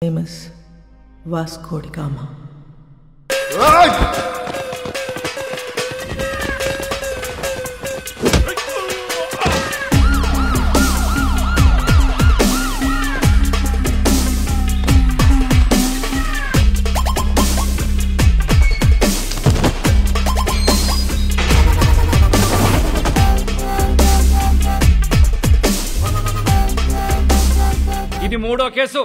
name is Vasco da Gama. ఇది మూడో case.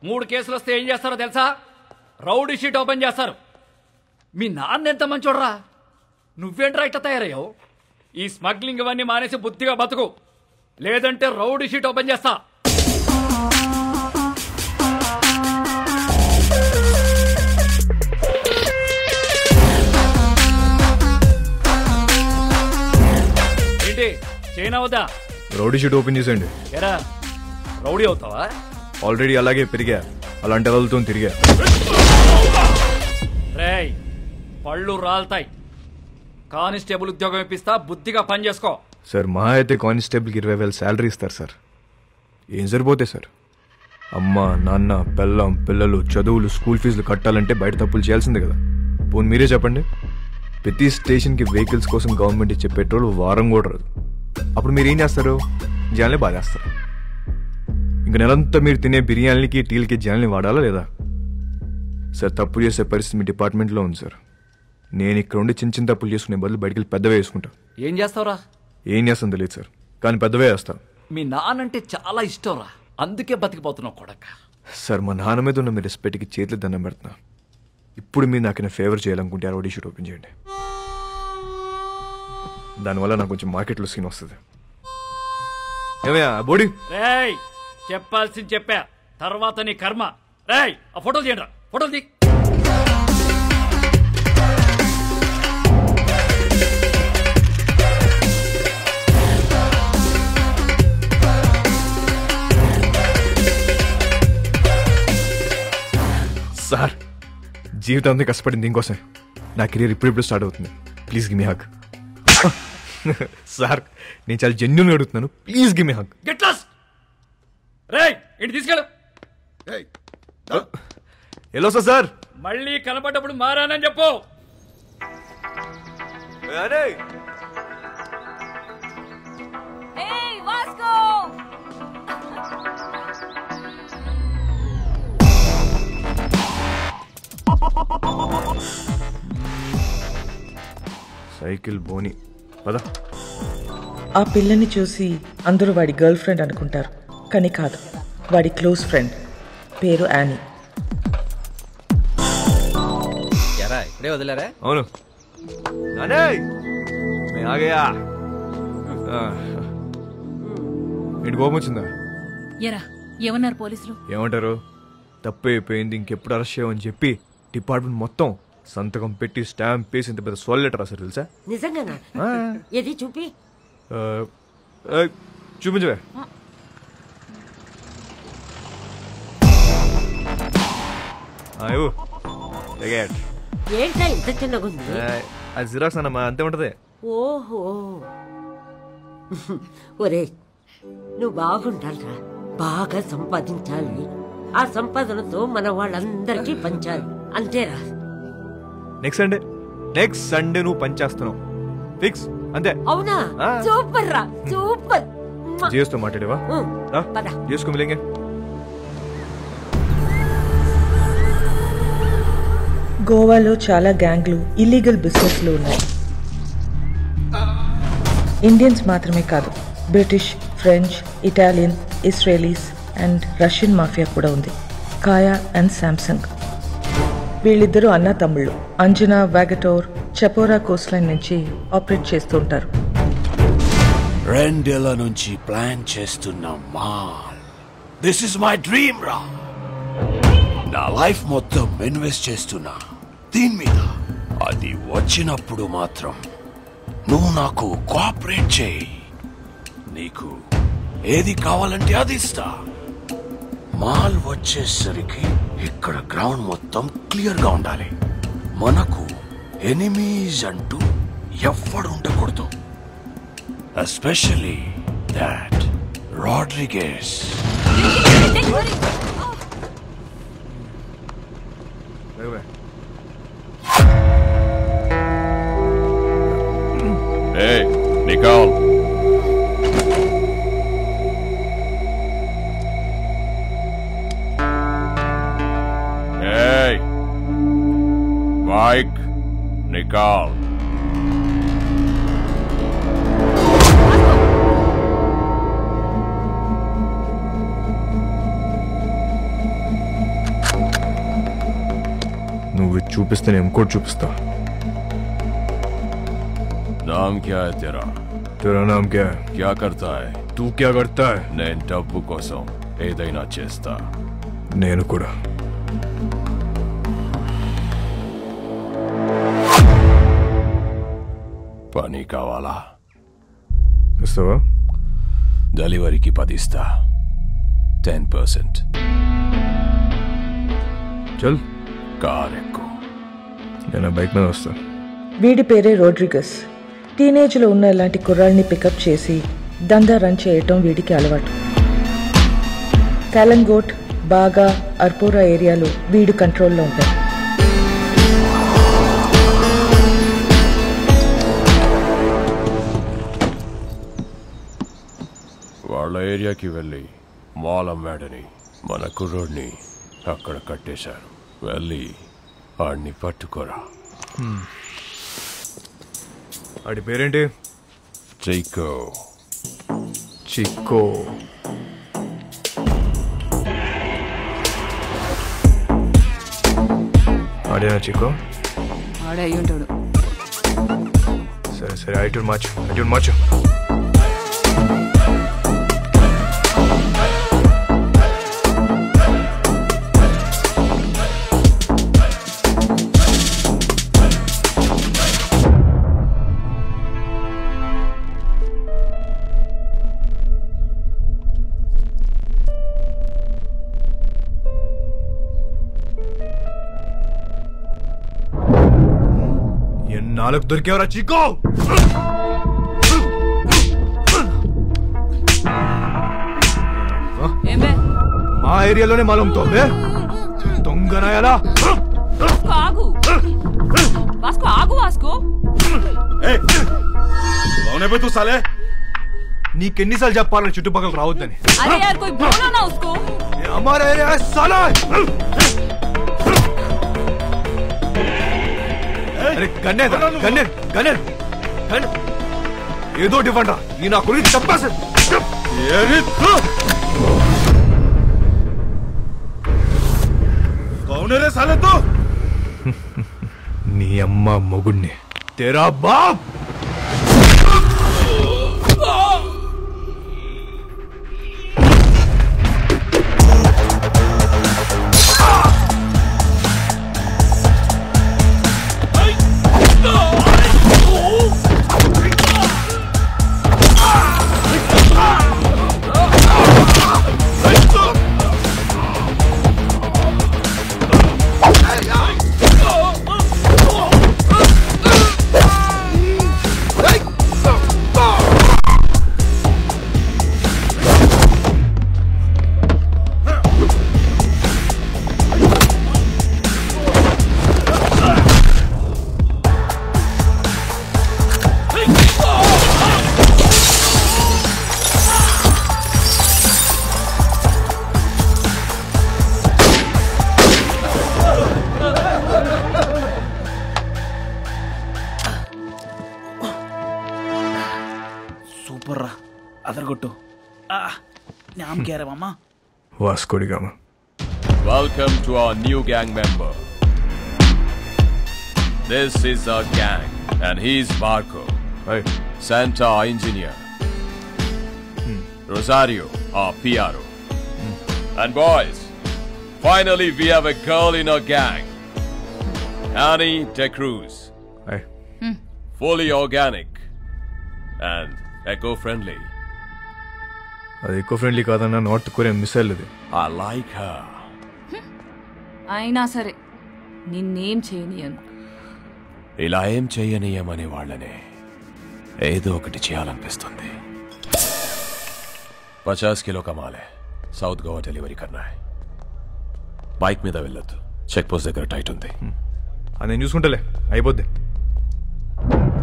3 కేసులు వస్తే ఏం చేస్తారో తెలుసా? రౌడీ షీట్ ఓపెన్ చేస్తారు. మీ నాన్న ఎంత మంచోడ్రా, నువ్వేంట్రా ఇట్లా తయారయ్యావు? ఈ స్మగ్లింగ్ ఇవన్నీ మానేసి బుద్ధిగా బతుకు, లేదంటే రౌడీ షీట్ ఓపెన్ చేస్తా. ఏంటి చైనా వద్దా? రౌడీ షీట్ ఓపెన్ చేసేయండి. ఎరా రౌడీ అవుతావా? ఆల్రెడీ అలాగే పెరిగా, అలాంటి వాళ్ళతో తిరిగా. రేయ్ పళ్ళు రాల్తాయి. కానిస్టేబుల్ ఉద్యోగం ఇప్పిస్తా, బుద్ధిగా పని చేసుకో. సార్ మహా అయితే కానిస్టేబుల్కి 20,000 శాలరీ ఇస్తారు సార్. ఏం సరిపోతే సార్? అమ్మ నాన్న పెళ్ళం పిల్లలు చదువులు స్కూల్ ఫీజులు కట్టాలంటే బయట తప్పులు చేయాల్సిందే కదా. పోనీ మీరే చెప్పండి, ప్రతి స్టేషన్కి వెహికల్స్ కోసం గవర్నమెంట్ ఇచ్చే పెట్రోల్ వారం కూడా రాదు. అప్పుడు మీరు ఏం చేస్తారు? జనాల్ని బాధేస్తారు. ఇంక నెలంతా మీరు తినే బిర్యానీలకి టీలకి జనాల్ని వాడాలా లేదా? సార్ తప్పు చేసే పరిస్థితి మీ డిపార్ట్మెంట్లో ఉంది సార్. నేను ఇక్కడ ఉండి చిన్న చిన్న తప్పులు చేసుకునే బదులు బయటికి వెళ్ళి పెద్దవే వేసుకుంటా. ఏం చేస్తావురా? ఏం చేస్తాను తెలియదు సార్, కానీ పెద్దవే వేస్తాను. మీ నానంటే చాలా ఇష్టంరా, అందుకే బతికిపోతున్నావు కొడక. సార్ మా నాన్న మీద ఉన్న మీ రెస్పెక్ట్కి చేతులు దండం పెడుతున్నా. ఇప్పుడు మీరు నాకు ఫేవర్ చేయాలనుకుంటే రౌడీ షీట్ ఓపెన్ చేయండి. దానివల్ల నాకు కొంచెం మార్కెట్లో సీన్ వస్తుంది. ఏమయ్యా బోడీ? రేయ్ చెప్పాల్సింది చెప్పా, తర్వాత నీ కర్మ. రేయ్ ఆ ఫోటోలు తీయండి, ఫోటోలు తీ. సార్ జీవితం అంతా కష్టపడింది దీనికోసం. నా కెరీర్ ఇప్పుడిప్పుడు స్టార్ట్ అవుతుంది. Please give me hug. Sir నేను చాలా జెన్యూన్గా అడుగుతున్నాను, please give me hug. Get lost. రేయ్ ఇంటి తీసుకెళ్ళు. ఎలా సార్? మళ్ళీ కనపడ్డప్పుడు మారానని చెప్పు. సైకిల్ బోని పద. ఆ పిల్లని చూసి అందరూ వాడి గర్ల్ ఫ్రెండ్ అనుకుంటారు, కానీ కాదు, వాడి క్లోజ్ ఫ్రెండ్. పేరు యానీ. ఇప్పుడే వదిలేరా? అవును. ఇంటి కోపం వచ్చిందా? ఎరా ఏమన్నారు పోలీసులు? ఏమంటారు? తప్పు అయిపోయింది, ఇంకెప్పుడు అరెస్ట్ చేయమని చెప్పి డిపార్ట్మెంట్ మొత్తం సంతకం పెట్టి స్టాంప్ వేసి ఇంత పెద్ద సోల్ లెటర్ రాశారు తెలుసా? నిజంగానా? ఏది చూపి. చూపించవే. ఏంటా ఇంత చిన్నగుంది? అది జిరాక్స్ అన్నమా, అంతే ఉంటది. ఓహో ఒరే నువ్వు బాగుండాలిరా, బాగా సంపాదించాలి. ఆ సంపాదనతో మన వాళ్ళందరికీ పంచాలి, అంతేరా. నెక్స్ట్ సండే నువ్వు పనిచేస్తున్నావు ఫిక్స్, అంతే. అవునా? సూపర్ రా, సూపర్. చేస్తూ మాట్లాడేవా? చేసుకో మిలింగే. గోవాలో చాలా గ్యాంగ్లు ఇల్లీగల్ బిజినెస్లు ఉన్నాయి. ఇండియన్స్ మాత్రమే కాదు, British, French, Italian, Israelis and Russian mafia కూడా ఉంది. కాయా అండ్ శాంసంగ్. వీళ్ళిద్దరూ అన్నా తమ్ముళ్ళు. అంజనా వాగటోర్ చపోరా కోస్ట్ లైన్ నుంచి ఆపరేట్ చేస్తూ ఉంటారు. 2 ఏళ్ల నుంచి ప్లాన్ చేస్తున్న mall. This is my dream రా. నా లైఫ్ మొత్తం ఇన్వెస్ట్ చేస్తున్నా దీని మీద. అది వచ్చినప్పుడు మాత్రం నువ్వు నాకు కోఆపరేట్ చేయి. నీకు ఏది కావాలంటే అది ఇస్తా. మాల్ వచ్చేసరికి ఇక్కడ గ్రౌండ్ మొత్తం క్లియర్ గా ఉండాలి. మనకు ఎనిమీస్ అంటూ ఎవ్వడు ఉండకూడదు. Especially that Rodrigues. Hey, Nicole. Hey, Mike, Nicole. నువ్వు చూపిస్తే నేను ఇంకోటి చూపిస్తా. नाम क्या है तेरा? तेरा नाम क्या है? क्या करता है? तू क्या करता है? నేను డబ్బు కోసం ఏదైనా చేస్తా. నేను కూడా. పని కావాలా? ఇస్తావా? డెలివరీకి 10 ఇస్తా. 10%. చల్ కార్ ఎక్కు. నేను బైక్ మీద వస్తా. వీడి పేరే రోడ్రిగస్. టీనేజ్లో ఉన్న ఇలాంటి కుర్రాళ్ళని పికప్ చేసి దందా రన్ చేయటం వీడికి అలవాటు. కాలంగోట్, బాగా, అర్పోరా ఏరియాలో వీడు కంట్రోల్లో ఉంటాయి. వాళ్ళ ఏరియాకి వెళ్ళి మాల్ అమ్మాడని మన కుర్రోడ్ని అక్కడ కట్టేశారు. వెళ్ళి ఆడిని పట్టుకోరా. ఆడి పేరేంటి? చైకో. చిక్కో. ఆడేనా చిక్కో? ఆడే అయ్యి ఉంటాడు. సరే సరే, ఐటూన్ మార్చు. నాలుగు దొరికేవరా చీకో? మా ఏరియాలోనే మాలంతో దొంగనా ఎలా? ఆగు వాస్కో, ఆగు వాస్కో. తూ సాలే. నీకెన్నిసార్లు చెప్పాలని చుట్టుపక్కల రావద్దని? అరే యార్ కోయి బోలో నా ఉస్కో. హమారా ఏరియా హై సాలా. అరే గన్నేర్ ఏదో ఇవ్వండా. ఈ నా గురించి చెప్పేసి నీ అమ్మ మొగుణ్ణి తెరా Bob. Vasco da Gama. Welcome to our new gang member. This is our gang, and he's Marco. Hi. Santa, our engineer. Rosario, our PRO. And boys, finally we have a girl in our gang. Annie De Cruz. Hi. Fully organic and eco-friendly. అది eco friendly కాదన్నా, north Korean missile ఇది. I like her. అయినా సరే నిన్నేం చేయనియను. ఇలా ఏం చేయనీయమనే వాళ్ళనే ఏదో ఒకటి చేయాలనిపిస్తుంది. 50 కిలో కమాలే. సౌత్ గోవా డెలివరీ కన్నా. బైక్ మీద వెళ్ళొద్దు, చెక్ పోస్ట్ దగ్గర టైట్ ఉంది. అది నేను చూసుకుంటాలే, అయిపోద్ది.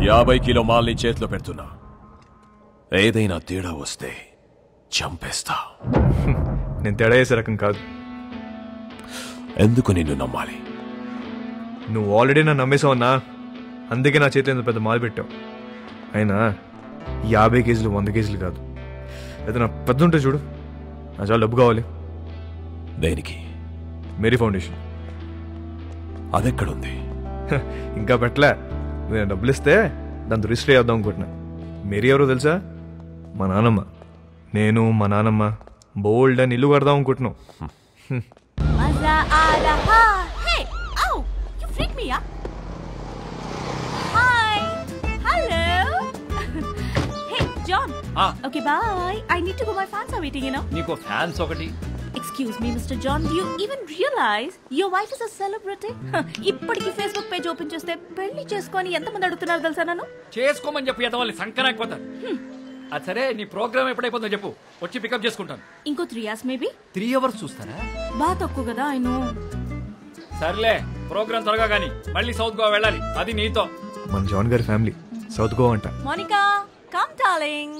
50 కిలో మాల్ని చేతిలో పెడుతున్నా. ఏదైనా తేడా వస్తే చంపేస్తా. నేను తేడా చేసే రకం కాదు. ఎందుకు నిన్ను నమ్మాలి? నువ్వు ఆల్రెడీ నన్ను నమ్మేసావన్నా, అందుకే నా చేతిలో ఇంత పెద్ద మాల్ పెట్టావు. అయినా 50 కేజీలు 100 కేజీలు కాదు, ఏదైనా పెద్ద ఉంటే చూడు. నా చాలా డబ్బు కావాలి. దేనికి? Mary foundation. అదెక్కడుంది? ఇంకా పెట్టలే. నేను డబ్బులు ఇస్తే దాంతో రిజిస్టర్ చేద్దాం అనుకుంటున్నా. మేరీ ఎవరో తెలుసా? మా నాన్నమ్మ. నేను మా నాన్నమ్మ బోల్డ్ అని ఇల్లు కడదాం అనుకుంటున్నాం. మజా ఆ రహా. Hey oh you freak me up. Hi hello. Hey John. Okay bye. I need to go. My fans are waiting, you know. నీకు ఫ్యాన్స్ ఒకటి. Excuse me, Mr. John, do you even realize your wife is a celebrity? ఇప్పటికి Facebook page open చేస్తే పెళ్లి చేసుకొని ఎంతమంది అడుగుతున్నారు తెలుసా నన్ను? చేసుకోమని చెప్పి ఎదవాలి సంకరాకపోతారు. అది సరే, నీ ప్రోగ్రామ్ ఎప్పుడైపోతుందో చెప్పు, వచ్చి పికప్ చేసుకుంటాను. ఇంకో 3 hours మేబీ. 3 hours చూస్తారా? బాగా తక్కువ కదా. I know. సర్లే, ప్రోగ్రామ్ త్వరగా కానీ మళ్ళీ సౌత్ గోవా వెళ్ళాలి, అది నీతో. మన జాన్ గారి ఫ్యామిలీ సౌత్ గోవా అంట. Monica come darling.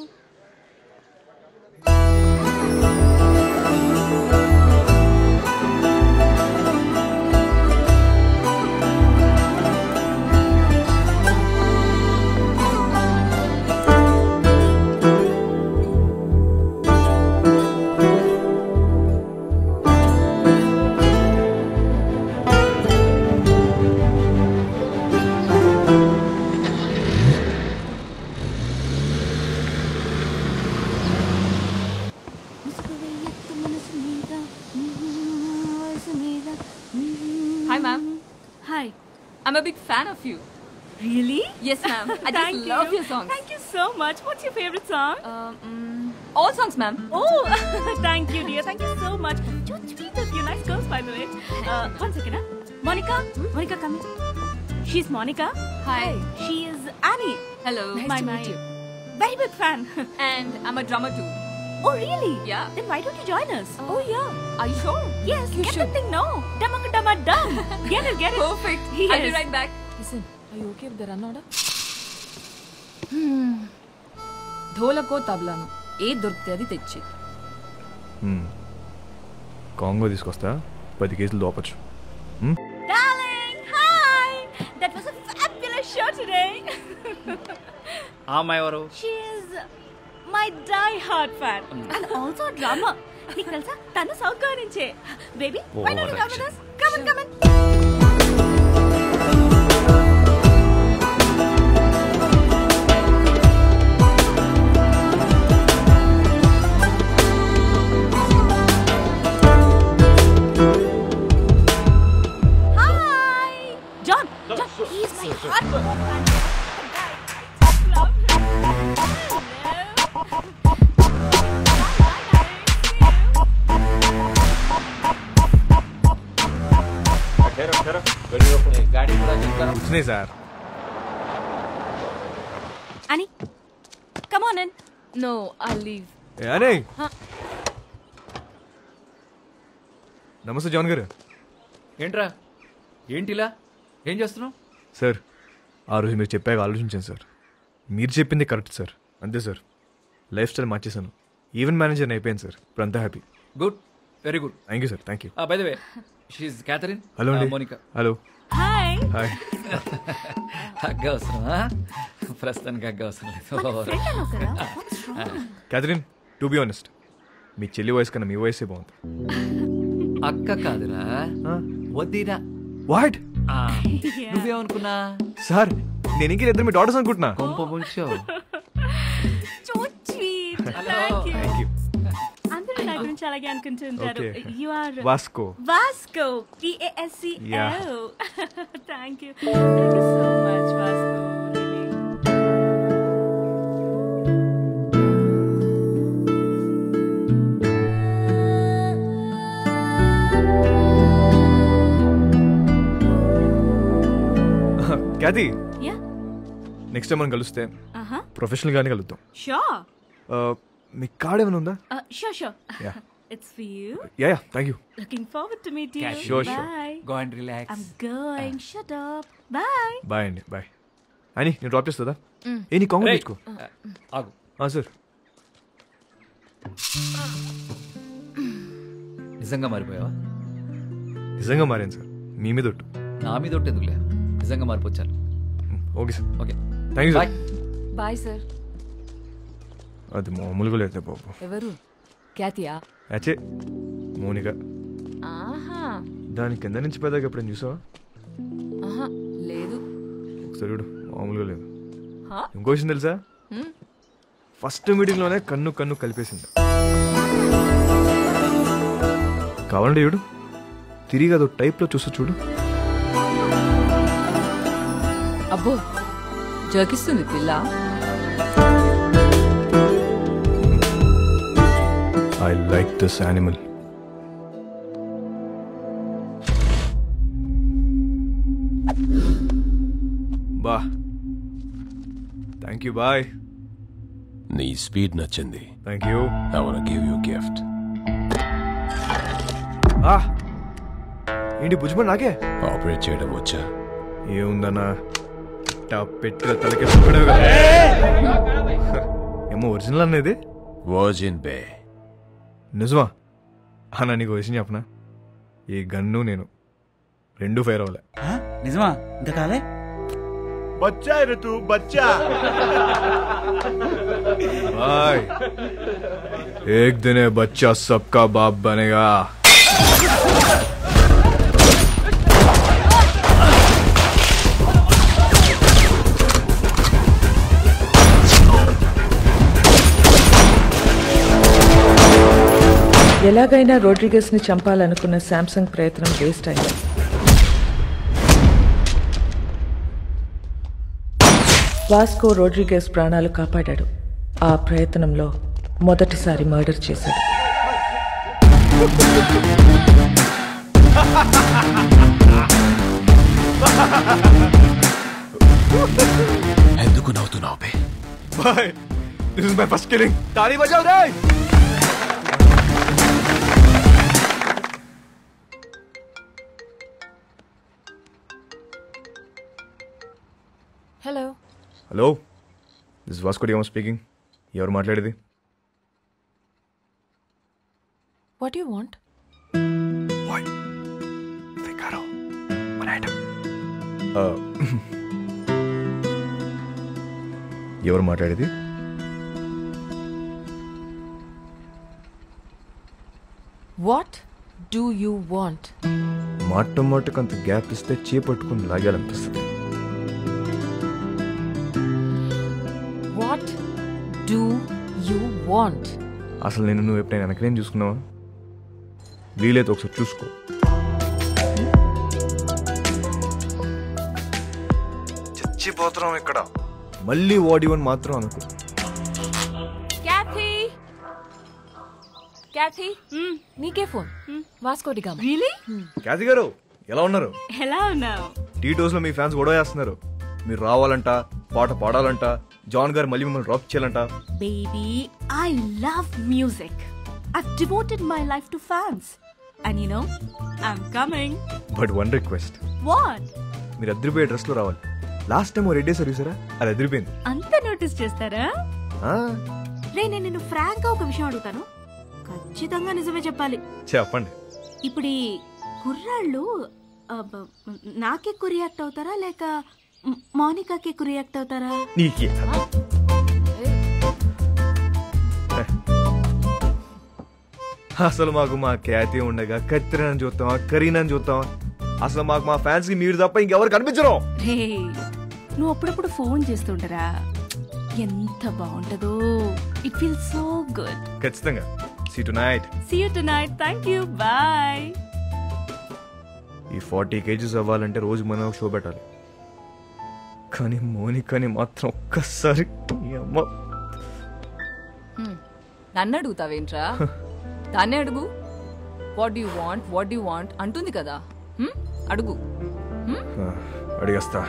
Hi, ma'am. Hi. I'm a big fan of you. Really? Yes, ma'am. I Thank just love you. your songs. Thank you so much. What's your favorite song? All songs, ma'am. Oh, thank you, dear. Thank you so much. So sweet of you. Nice girls, by the way. One second, huh? Monica? Monica, come in. She's Monica. Hi. She is Annie. Hello. My very big fan. And I'm a drummer too. Oh, really? Yeah. Then why don't you join us? Oh, yeah. Are you sure? Yes, You get should. the thing now. Dum. Get it, get it. Perfect. Yes. I'll be right back. Listen, are you okay with the run order? ధోలకో తబలాను ఏ దొరికితే అది తెచ్చి. Congo తీసుకొస్తా, 10 కేజీలు దోపచ్చు. Darling, hi. That was a fabulous show today. ఆ అమ్మాయి ఎవరు? She is my die-hard fan and also a drummer. నీకు తెలుసా, తను సౌత్ గోవా నుంచే. Baby, why don't you come with us? Come on. Hi. John, he's my hardcore fan. Love him. వచ్చినాయి sir. Annie, come on in. No, I'll leave. అనే నమస్తే John గారు. ఏంట్రా, ఏంటిలా ఏం చేస్తున్నావు? సార్, ఆ రోజు మీరు చెప్పాక ఆలోచించాను సార్. మీరు చెప్పింది కరెక్ట్ సార్. అంతే సార్, లైఫ్ స్టైల్ మార్చేశాను. ఈవెంట్ మేనేజర్ అయిపోయాను సార్. ఇప్పుడు అంతా happy. Good, very good. Thank you sir. Thank you. By the way, she's Catherine. Hello అండి. Monica. Hello. Hi. Hi. Hug అవసరమా? ప్రస్తుతానికి హగ్ అవసరం లేదు. క్యాథరిన్, టు బి ఆనెస్ట్, మీ చెల్లి వయసు కన్నా మీ వయసే బాగుంది. అక్క కాదురా, వద్దిరా. వాట్? నువ్వేమనుకున్నా? సార్, నేను ఇంకే ఇద్దరు మీ డాటర్స్ అనుకుంటున్నా. కొంప ముంచో. So sweet. Hello. Thank you. Thank you. అందరూ నా గురించి అలాగే అనుకుంటుంటారు. Okay. You are Vasco. Vasco. VASCO. Yeah. Thank you. Thank you so much, Vasco. Really. Kathy, Yeah. Next time మనం కలిస్తే ప్రొఫెషనల్ గానే కలుద్దాం. Sure. మీ కార్డ్ ఏమైనా ఉందా? Sure. Yeah, It's for you. Yeah, thank you. Looking forward to meet you. Sure. Bye. Go and relax. I'm going. Shut up. Bye. Bye అండి bye. అని నేను drop చేస్తుందా నీ కాంగ్రెస్ రేయ్, తెచ్చుకో. ఆగు. సార్ నిజంగా మారిపోయావా? నిజంగా మారాను సార్, మీ మీద ఒట్టు. నా మీద ఒకటి ఎందుకులే, నిజంగా మారిపోచ్చాను. Okay sir. Okay thank you bye. Sir. Bye sir. అది మామూలుగా లేదు బాబు. ఎవరు? ఖ్యాతియా? అచ్చే మౌనిక. ఆహా. దాని కింద నుంచి పెద్దగా ఎప్పుడైనా చూసావా? ఆహా లేదు. ఒకసారి చూడు, మామూలుగా లేదు. హా? ఇంకో విషయం తెలుసా, ఫస్ట్ మీటింగ్లోనే కన్ను కన్ను కలిపేసింది. కావాలంటే చూడు, తిరిగి అదో టైప్లో చూస్తూ చూడు. అబ్బో జోకిస్తుంది పిల్ల. I like this animal. బా థ్యాంక్ యూ బాయ్. నీ స్పీడ్ నచ్చింది. Thank you. I wanna give you a gift. ఏంటి భుజ్మన్ నాకే ఆపరేట్ చేయడం వచ్చా? ఏముందన్నా పెట్టిన తలకి ఏమో ఒరిజినల్ అనేది వర్జిన్ బే. నిజమా అన్న? నీకు విషయం చెప్పనా, ఈ గన్ను నేను రెండు ఫైర్ అవ్వలే. నిజమా? ఇంకా కాలే? బచ్చా ఋతు బచ్చా. బాయ్ ఏక్ దినే బచ్చా సబ్కా బాప్ బనేగా. ఎలాగైనా రోడ్రిగస్ని చంపాలనుకున్న శాంసంగ్ ప్రయత్నం వేస్ట్ అయింది. వాస్కో రోడ్రిగస్ ప్రాణాలు కాపాడాడు. ఆ ప్రయత్నంలో మొదటిసారి మర్డర్ చేశాడు. ఎందుకు నవ్వుతున్నావు బే? Boy this is my first killing. తాళీ బజావ్ రే. Hello. Hello, this Vasco da Gama speaking. ఎవరు మాట్లాడేది? What you want? ఎవరు మాట్లాడేది? What do you want? మాటకు అంత గ్యాప్ ఇస్తే చేపట్టుకుని లాగాలనిపిస్తుంది. What do you want? అసలు నేను నువ్వు ఎప్పుడైనా వెనకనేం చూసుకున్నావా? వీలైతే ఒకసారి చూసుకో. చచ్చిపోతున్నాం ఇక్కడ. మళ్ళీ వాడివని మాత్రం అనుకో. క్యాథీ నీకే phone. Vasco da Gama. Really? Kathy గారు ఎలా ఉన్నారు? ఎలా ఉన్నావు? టీటోస్ లో మీ ఫ్యాన్స్ గొడవ చేస్తున్నారు. మీరు రావాలంట, పాట పాడాలంట, జాన్ గారు మళ్ళీ మిమ్మల్ని డ్రాప్ చేయాలంట. Baby, I love music. I've devoted my life to fans. And you know, I'm coming. But one request. What? మీరు అదిరిపోయే డ్రెస్ లో రావాలి. లాస్ట్ టైం రెడ్ డే సర్వీసరా, అది అదిరిపోయింది. అంత నోటీస్ చేస్తారా? రే, నేను నిన్ను ఫ్రాంక్ గా ఒక విషయం అడుగుతాను, ఖచ్చితంగా నిజమే చెప్పాలి. చెప్పండి. ఇప్పుడు ఈ కుర్రాళ్ళు నాకే ఎక్కువ రియాక్ట్ అవుతారా లేక మౌనికాకి ఎక్కువ రియాక్ట్ అవుతారా? నీకే అసలు మాకు మా ఖ్యాతి ఉండగా కత్తిరని చూస్తావా, కరీనని చూస్తావా? అసలు మాకు మా ఫ్యాన్స్ కి మీరు తప్ప ఇంకెవరు కనిపించరు. రే, నువ్వు అప్పుడప్పుడు ఫోన్ చేస్తుంటారా? ఎంత బాగుంటదో. It feels so good. ఖచ్చితంగా. See tonight. See you tonight. Thank you. Bye. ఈ 40 kgs అవ్వాలంటే రోజు మనం షో పెట్టాలి. కానీ మోనికాని మాత్రం ఒక్కసారి నన్ను అడుగుతావేంట్రా? దాన్నే అడుగు. వాట్ యు వాంట్ అంటుంది కదా, అడుగు. అడిగేస్తా.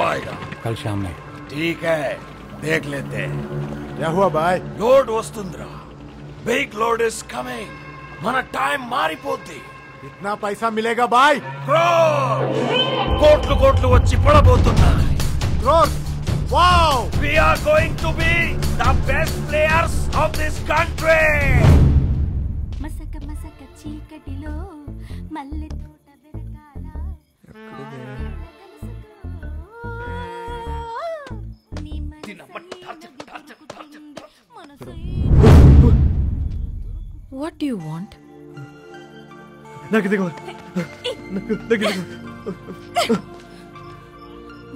कब आएगा? कल शाम में। ठीक है, देख लेते हैं. क्या हुआ भाई? लोड वस्तुंद्रा. Big load is coming. మన టైం మారిపోద్ది. इतना पैसा मिलेगा भाई? కోట్లు కోట్లు వచ్చి పడబోతున్నాయి. Wow! We are going to be the best players of this country. మసక మసక చీకటిలో మల్లె తోట వెరకాల What do you want? నాకు ఇది కావాలి.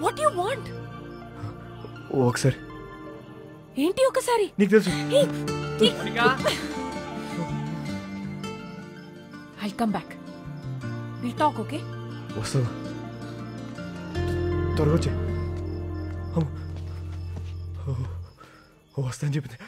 What do you want? ఒకసారి ఏంటి ఒకసారి? నీకు తెలుసు. I'll come back. We'll talk, okay? వస్తావా? త్వరగా వచ్చే. వస్తా అని చెప్పింది.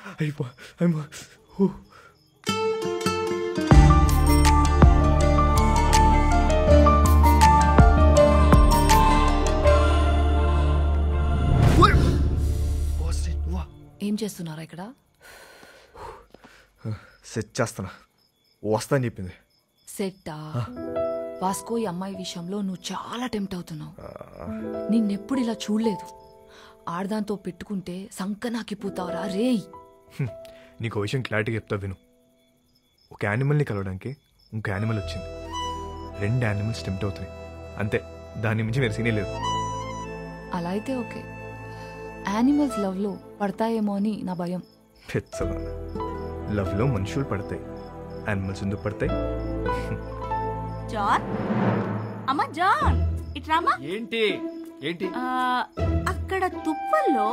ఏం చేస్తున్నారా ఇక్కడ? సెట్ చేస్తానా. వస్తా అని చెప్పింది. సెట్టా? వాస్కో ఈ అమ్మాయి విషయంలో నువ్వు చాలా టెంప్ట్ అవుతున్నావు. నిన్నెప్పుడు ఇలా చూడలేదు. ఆడదాంతో పెట్టుకుంటే సంకనాకిపోతావురా రేయ్. నీకు విషయం క్లారిటీగా చెప్తా విను. ఒక యానిమల్ని కలవడానికి ఇంకో యానిమల్ వచ్చింది. 2 యానిమల్స్ టెంప్ట్ అవుతున్నాయి అంతే. దాని మించి వేరే సీనే లేదు. అలా అయితే ఓకే. యానిమల్స్ లవ్ లో పడతాయేమో అని నా భయం. పెచ్చదా. లవ్ లో మనుషులు పడతాయి, యానిమల్స్ ఎందుకు పడతాయి? జాన్, అమ్మా జాన్, ఇట్రామా. ఏంటి ఏంటి? అక్కడ తుప్పల్లో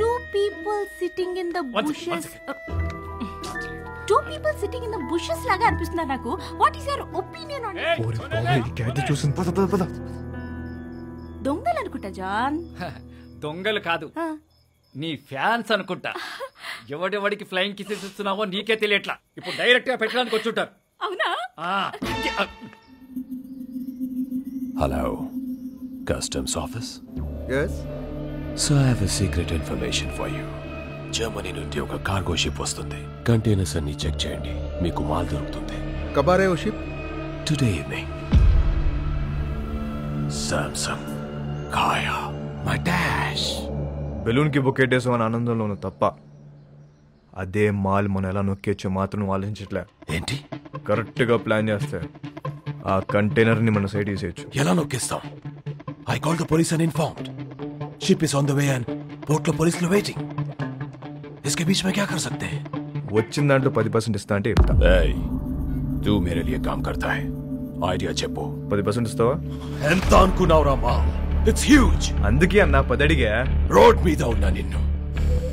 2 people sitting in the bushes. 2 people sitting in the bushes లాగా అనిపిస్తున్నారు నాకు. What is your opinion on it? ఓరే బాబోయ్, ఈ క్యాట్ చూసిన పద. దొంగలు అనుకుంటా జాన్. దొంగలు కాదు, నీ ఫ్యాన్స్ అనుకుంటా. ఎవడెవడికి ఫ్లైయింగ్ కిసెస్ ఇస్తున్నావో నీకే తెలియట్లా. ఇప్పుడు డైరెక్ట్ గా పెట్టడానికి వచ్చుంటారు. అవునా? Hello, Customs Office. Yes. So I have a secret information for you. Germany నుండి ఒక కార్గో షిప్ వస్తుంది. కంటైనర్స్ అన్ని చెక్ చేయండి, మీకు మాల్ దొరుకుతుంది. कब आ रहे हो ship? Today evening. Samsung, Kaya, my dash. Balloon కి బొక్కేటేసాం అని ఆనందంలో ఉన్న తప్ప అదే మాల్ మనం ఎలా నొక్కేచ్చో మాత్రం నువ్వు ఆలోచించట్లే. ఏంటి? కరెక్ట్ గా ప్లాన్ చేస్తే ఆ కంటైనర్ ని మన సైడ్ తీసేయచ్చు. ఎలా నొక్కేస్తాం? I called the police and informed. Ship is on the way and port లో పోలీసులు వెయిటింగ్. इसके बीच में क्या कर सकते हैं? వచ్చిన దాంట్లో 10% ఇస్తా అంటే చెప్తా. तू मेरे लिए काम करता है. ఐడియా చెప్పు. 10% ఇస్తావా? ఎంత అనుకున్నావురా మా? It's huge. అందుకే అన్న 10 అడిగా. రోడ్ మీద ఉన్నా నిన్ను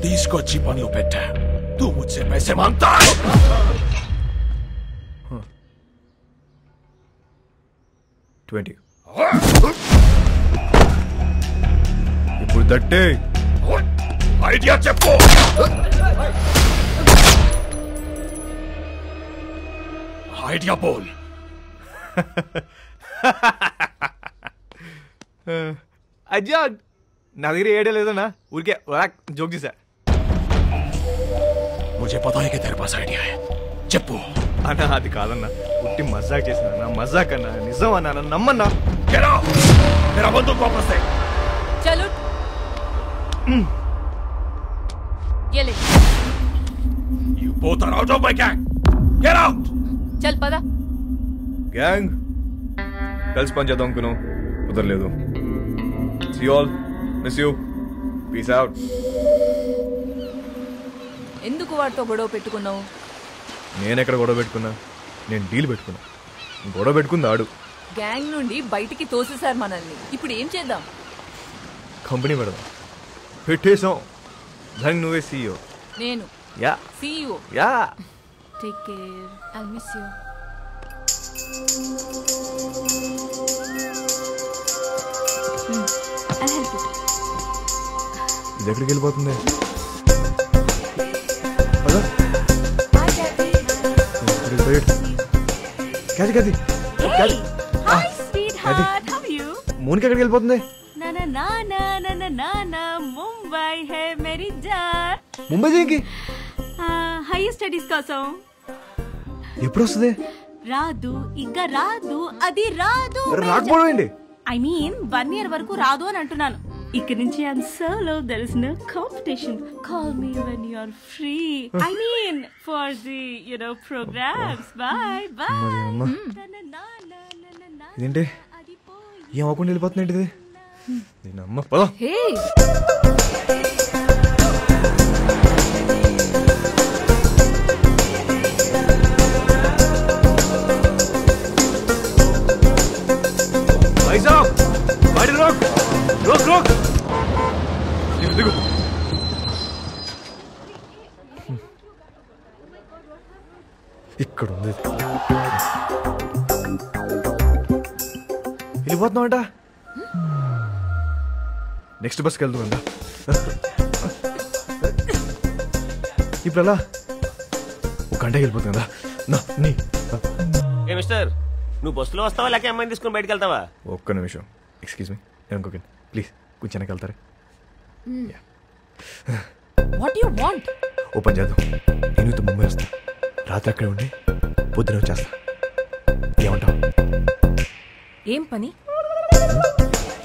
తీసుకొచ్చి పనిలో పెట్టా. तू मुझसे पैसे मांगता है? ఇప్పుడు దట్టే ఐడియా చెప్పు. ఐడియా బోల్. అజ్జా నా దగ్గర ఏడే లేదన్నా, ఊరికే జోక్ చేశా. मुझे पता है कि तेरे पास आइडिया है. చెప్పు. అన్నా అది కాదన్నా, ఉట్టి మజాక్ చేసిన. మజాక్ అన్నా, నిజం అన్నా, నమ్మన్నా. Get out! मेरा बंदूक वापस दे. चलो ये ले. You both are out of my gang. Get out! चल पदा. గ్యాంగ్ కలిసి పని చేద్దాం అనుకున్నాం, కుదరలేదు. See you all. Miss you. Peace out. ఎందుకు వాడితో గొడవ పెట్టుకున్నావు? నేను ఎక్కడ గొడవ పెట్టుకున్నా? నేను డీల్ పెట్టుకున్నా. గొడవ పెట్టుకుంది ఆడు. గ్యాంగ్ నుండి బయటికి తోసేశారు మనల్ని. ఇప్పుడు ఏం చేద్దాం? కంపెనీ పెడదాం. పెట్టేసాం. దానికి నువ్వే CEO. నేను yeah CEO. Yeah. Take care. I miss you. ఇది ఎక్కడికి వెళ్ళిపోతుంది? మోనిక ఎక్కడికి వెళ్ళిపోతుంది? రా. ముంబై దేనికి? హైయర్ స్టడీస్ కోసం. ఎప్పుడు వస్తుంది? రాదు, ఇంకా రాదు, అది రాదు. రాకపోవడం ఏంటి? ఐ మీన్ 1 year వరకు రాదు అని అంటున్నాను. ఇక్కడ నుంచి I'm solo, there is no competition. Call me when you are free. I mean for the programs. Bye bye. ఇదేంటి ఏం అవ్వకుండా వెళ్ళిపోతుంది ఇది? నేను అమ్మ పద. ఇక్కడ ఉంది. వెళ్ళిపోతున్నామంట. నెక్స్ట్ బస్కి వెళ్తుందా? ఇప్పుడు అలా ఒక గంటకి వెళ్ళిపోతుంది కదా. మిస్టర్, నువ్వు బస్సులో వస్తావా లేక అమ్మాయిని తీసుకుని బయటకు వెళ్తావా? ఒక్క నిమిషం, ఎక్స్క్యూజ్ మీ, ఇంకొక ప్లీజ్ కొంచెం వెనక్కి వెళ్తారా? What you want? ఓ పని చేద్దాం, నేను ముంబై వస్తా, రాత్రి అక్కడే ఉండి పొద్దున వచ్చేస్తా. ఏమంటావు? ఏం పని?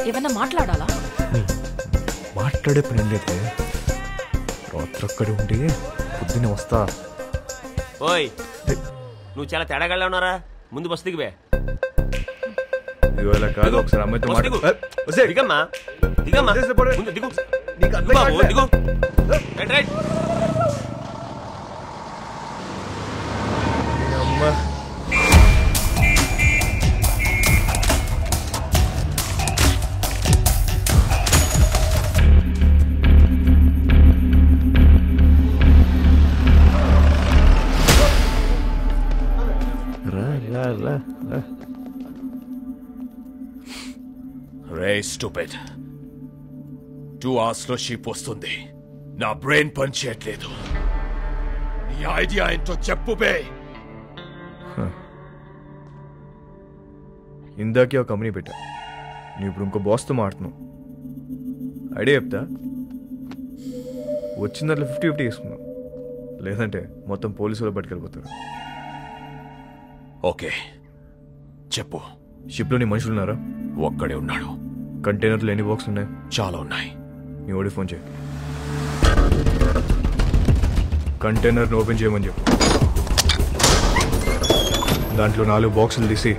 ఏమన్నా మాట్లాడాలా? మాట్లాడే పని ఏం లేదు, రాత్రి అక్కడే ఉండి పొద్దున్నే వస్తా. ఓయ్, నువ్వు చాలా తేడాగా ఉన్నారా? ముందు బస్సు దిగివే. ఇవాళ కాదు, ఒకసారి అమ్మాయితో దిగమ్మా, దిగమ్మా, ముందు దిగు, దిగు. రైట్. అమ్మా రే స్టూపిడ్, 2 hours లో షిప్ వస్తుంది. నా బ్రెయిన్ పని చేయట్లేదు. నీ ఐడియా ఏంటో చెప్పు బే. ఇందాకే ఒక కంపెనీ పెట్టా, నువ్వు ఇప్పుడు ఇంకో బాస్తో మాట్లాడుతున్నావు. ఐడియా చెప్తా, వచ్చిన దాంట్లో 50-50 తీసుకున్నావు, లేదంటే మొత్తం పోలీసులు పట్టుకెళ్ళిపోతారు. ఓకే చెప్పు. షిప్లో నీ మనుషులు ఉన్నారా? ఒక్కడే ఉన్నాడు. కంటైనర్లు ఎన్ని బాక్స్ ఉన్నాయి? చాలా ఉన్నాయి. నీ ఓడి ఫోన్ చేయి, కంటైనర్ని ఓపెన్ చేయమని చెప్పు. దాంట్లో 4 బాక్సులు తీసి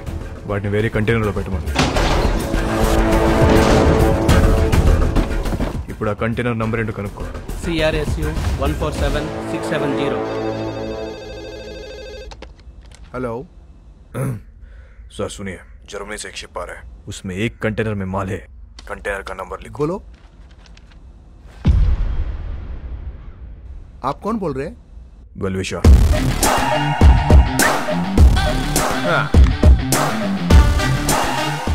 వాటిని వేరే కంటైనర్లో పెట్టమని. ఇప్పుడు ఆ కంటైనర్ నంబర్ ఏంటో కనుక్కో. CRSU 147670. हेलो सर सुनिए, जर्मनी से एक शिप आ रहा है, उसमें एक कंटेनर में माल है. कंटेनर का नंबर लिखो. बोलो, आप कौन बोल रहे हैं? बलविशा.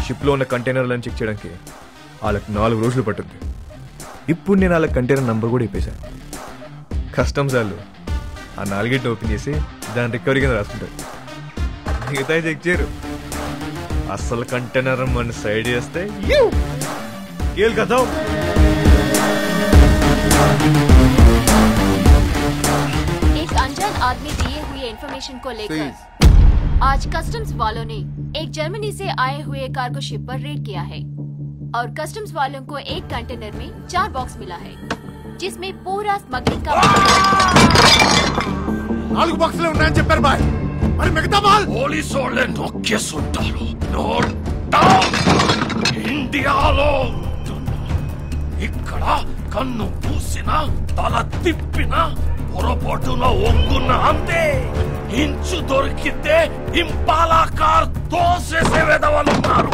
షిప్లో ఉన్న కంటైనర్లను చెక్ చేయడానికి వాళ్ళకి 4 రోజులు పట్టుద్ది. ఇప్పుడు నేను వాళ్ళ కంటైనర్ నంబర్ కూడా ఇప్పేశాను. కస్టమ్స్ వాళ్ళు ఆ 4 ఓపెన్ చేసి దాని రికవరీ కింద రాసుకుంటారు. మిగతా చెక్ చేయరు. అసలు కంటైనర్ మన సైడ్ చేస్తే కదా. एक अनजान आदमी दिए हुए इंफॉर्मेशन को लेकर आज कस्टम्स वालों ने एक जर्मनी से आए हुए कार्गो शिप पर रेड किया है और कस्टम्स वालों को एक कंटेनर में 4 बॉक्स मिला है जिसमें पूरा स्मगलिंग का 4 బాక్సులే ఉన్నాయని చెప్పారు బాయ్. మరి మిగతా మాల్ పోలీసు వాళ్ళే నొక్కేసుంటారు. Note down. ఇండియాలో ఇక్కడ కన్ను పూసినా తల తిప్పినా పొరపాటున ఒంగున్న అంతే. ఇంచు దొరికితే ఇంపాలా కార్ తోసేసే వెదవలున్నారు.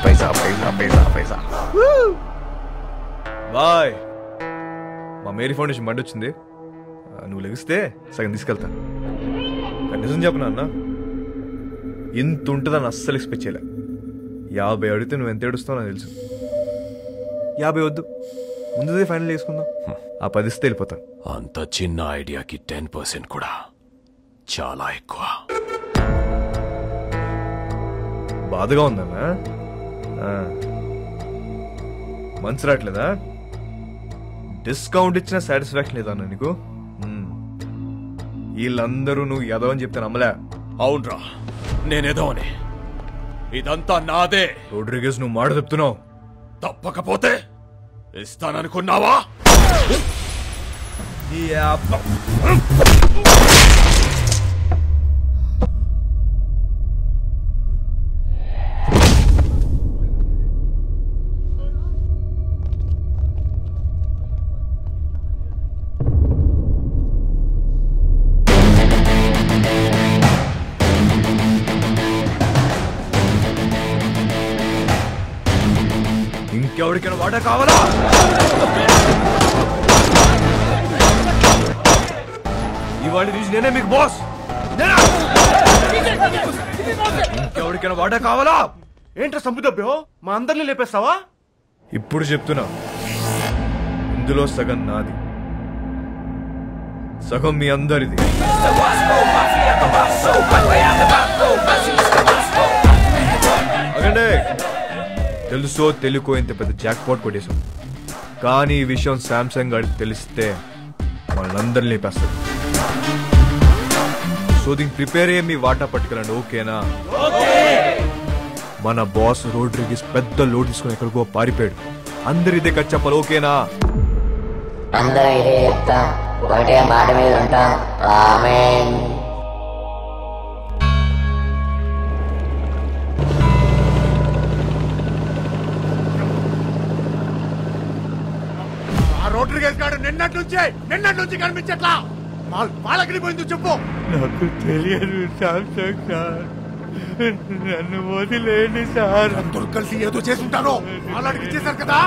पैसा पैसा पैसा पैसा బాయ్. మా మేరీ ఫౌండేషన్ బండి వచ్చింది, నువ్వు లెగిస్తే సగం తీసుకెళ్తాను. నిజం చెప్పనా అన్న, ఇంత ఉంటుందని అస్సలు ఎక్స్పెక్ట్ చేయలే. 50 అడిగితే నువ్వు ఎంత ఏడుస్తావు నాకు తెలుసు. 50 వద్దు, ముందుదే ఫైనల్ చేసుకుందాం. ఆ 10 ఇస్తే వెళ్ళిపోతా. అంత చిన్న ఐడియాకి 10% కూడా చాలా ఎక్కువ. బాధగా ఉందన్నా? మనసు రావట్లేదా? డిస్కౌంట్ ఇచ్చిన సాటిస్ఫాక్షన్ లేదన్నా నీకు? వీళ్ళందరూ నువ్వు ఎదవ అని చెప్తే నమ్మలే. అవునరా, నేనేదో అని. ఇదంతా నాదే. రోడ్రిగేస్, నువ్వు మాట చెప్తున్నావు. తప్పకపోతే ఇస్తాననుకున్నావా? ఇంకెవరికైనా వాటా కావాలా? ఇవాళ నుంచి నేనే మీకు బాస్. ఇంకెవరికైనా వాటా కావాలా? ఏంట్రా సంపుదబ్బో, మా అందరినీ లేపేస్తావా? ఇప్పుడు చెప్తున్నా, ఇందులో సగం నాది, సగం మీ అందరిది. అగండి, తెలుసో తెలుకో ఇంత పెద్ద జాక్ పాట్ కొట్టేశాం. కానీ ఈ విషయం శాంసంగ్ గారికి తెలిస్తే వాళ్ళందరినీ లేపేస్తారు. సో దీనికి ప్రిపేర్ అయ్యి మీ వాటా పట్టుకెళ్ళండి, ఓకేనా? మన బాస్ రోడ్రిగేస్ పెద్ద లోడ్ తీసుకుని ఎక్కడికో పారిపోయాడు. అందరు ఇదే కట్ చెప్పాలి, ఓకేనా? అందరూ ఇదే చెప్తాం, ఒకటే మాట మీద ఉంటాం. ఆమేన్. రోడ్రిగేస్ గారు నిన్నటి నుంచి కనిపించట్లా. వాళ్ళకి పోయింది చెప్పు. నాకు తెలియదు శాంసంగ్ సార్, నన్ను వదిలేండి సార్. అందరూ కలిసి ఏదో చేసుంటారు. వాళ్ళకి ఇచ్చేశారు కదా,